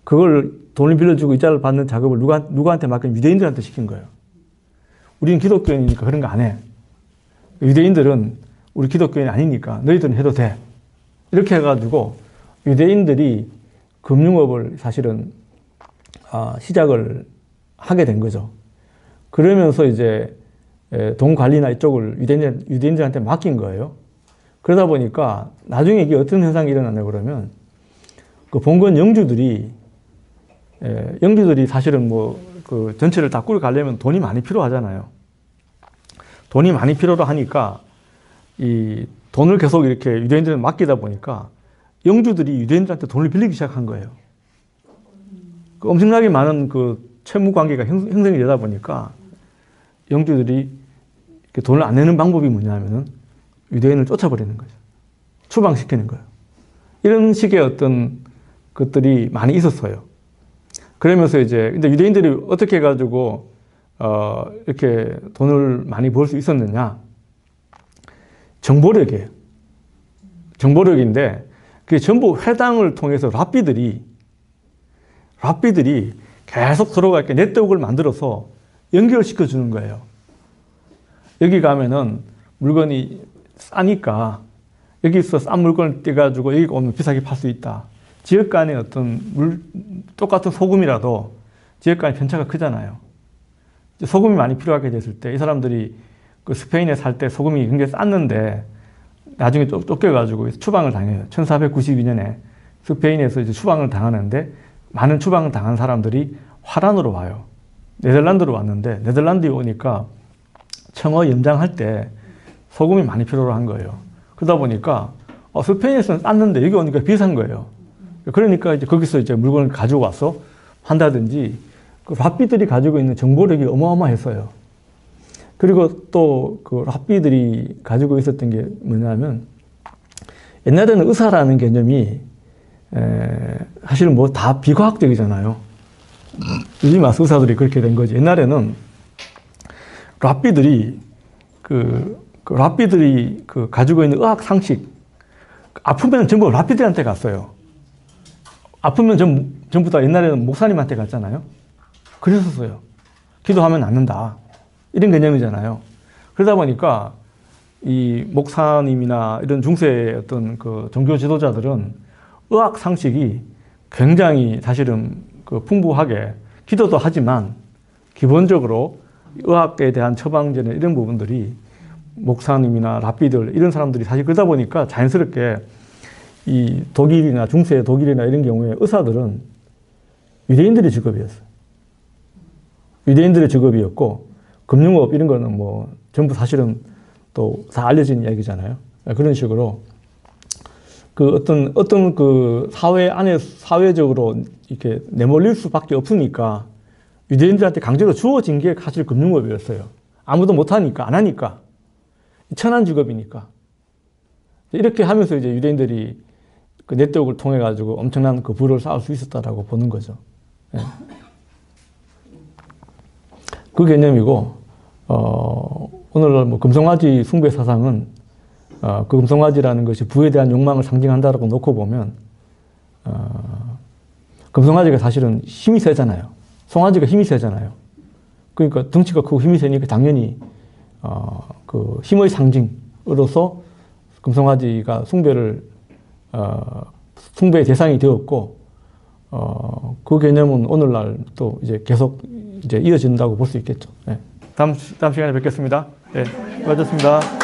[SPEAKER 1] 그걸 돈을 빌려주고 이자를 받는 작업을 누구한테 맡긴 유대인들한테 시킨 거예요. 우리는 기독교인이니까 그런 거 안 해. 유대인들은 우리 기독교인이 아니니까 너희들은 해도 돼. 이렇게 해가지고 유대인들이 금융업을 사실은 시작을 하게 된 거죠. 그러면서 이제 돈 관리나 이쪽을 유대인들한테 맡긴 거예요. 그러다 보니까 나중에 이게 어떤 현상이 일어나냐 그러면 그 봉건 영주들이 사실은 뭐 그 전체를 다 꾸려가려면 돈이 많이 필요하잖아요. 돈이 많이 필요로 하니까 이 돈을 계속 이렇게 유대인들한테 맡기다 보니까 영주들이 유대인들한테 돈을 빌리기 시작한 거예요. 그 엄청나게 많은 그 채무 관계가 형성이 되다 보니까 영주들이 돈을 안 내는 방법이 뭐냐면은 유대인을 쫓아버리는 거죠. 추방시키는 거예요. 이런 식의 어떤 것들이 많이 있었어요. 그러면서 이제, 근데 유대인들이 어떻게 해가지고, 이렇게 돈을 많이 벌 수 있었느냐. 정보력이에요. 정보력인데, 그게 전부 회당을 통해서 랍비들이 계속 서로가 이렇게 네트워크를 만들어서 연결시켜 주는 거예요. 여기 가면은 물건이 싸니까 여기서 싼 물건을 떼가지고 여기 오면 비싸게 팔 수 있다. 지역 간의 어떤 똑같은 소금이라도 지역 간의 편차가 크잖아요. 소금이 많이 필요하게 됐을 때 이 사람들이 그 스페인에 살 때 소금이 굉장히 쌌는데 나중에 쫓겨가지고 추방을 당해요. 1492년에 스페인에서 이제 추방을 당하는데 많은 추방을 당한 사람들이 화란으로 와요. 네덜란드로 왔는데 네덜란드에 오니까 청어 염장할 때 소금이 많이 필요로 한 거예요. 그러다 보니까 스페인에서는 쌌는데 여기 오니까 비싼 거예요. 그러니까 이제 거기서 이제 물건을 가지고 와서 한다든지 그 랍비들이 가지고 있는 정보력이 어마어마했어요. 그리고 또 그 랍비들이 가지고 있었던 게 뭐냐면 옛날에는 의사라는 개념이 사실 뭐 다 비과학적이잖아요. 요즘 와서 의사들이 그렇게 된 거지. 옛날에는 랍비들이 랍비들이 가지고 있는 의학 상식, 아프면 전부 랍비들한테 갔어요. 아프면 전부 다 옛날에는 목사님한테 갔잖아요. 그랬었어요. 기도하면 낫는다. 이런 개념이잖아요. 그러다 보니까 이 목사님이나 이런 중세의 어떤 그 종교 지도자들은 의학 상식이 굉장히 사실은 풍부하게 기도도 하지만 기본적으로 의학에 대한 처방전에 이런 부분들이 목사님이나 랍비들 이런 사람들이 사실 그러다 보니까 자연스럽게 이 독일이나 중세 독일이나 이런 경우에 의사들은 유대인들의 직업이었어요. 유대인들의 직업이었고 금융업 이런 거는 뭐 전부 사실은 또 다 알려진 이야기잖아요. 그런 식으로 그 어떤 그 사회 안에 사회적으로 이렇게 내몰릴 수밖에 없으니까 유대인들한테 강제로 주어진 게 사실 금융업이었어요. 아무도 못하니까 안 하니까 천한 직업이니까 이렇게 하면서 이제 유대인들이 그 네트워크를 통해 가지고 엄청난 그 부를 쌓을 수 있었다라고 보는 거죠. 예. 그 개념이고 오늘날 뭐 금송아지 숭배 사상은 그 금송아지라는 것이 부에 대한 욕망을 상징한다라고 놓고 보면 금송아지가 사실은 힘이 세잖아요. 송아지가 힘이 세잖아요. 그러니까 덩치가 크고 힘이 세니까 당연히 그 힘의 상징으로서 금송아지가 숭배의 대상이 되었고 그 개념은 오늘날 또 이제 계속 이제 이어진다고 볼 수 있겠죠. 네. 다음 시간에 뵙겠습니다. 네, 수고하셨습니다.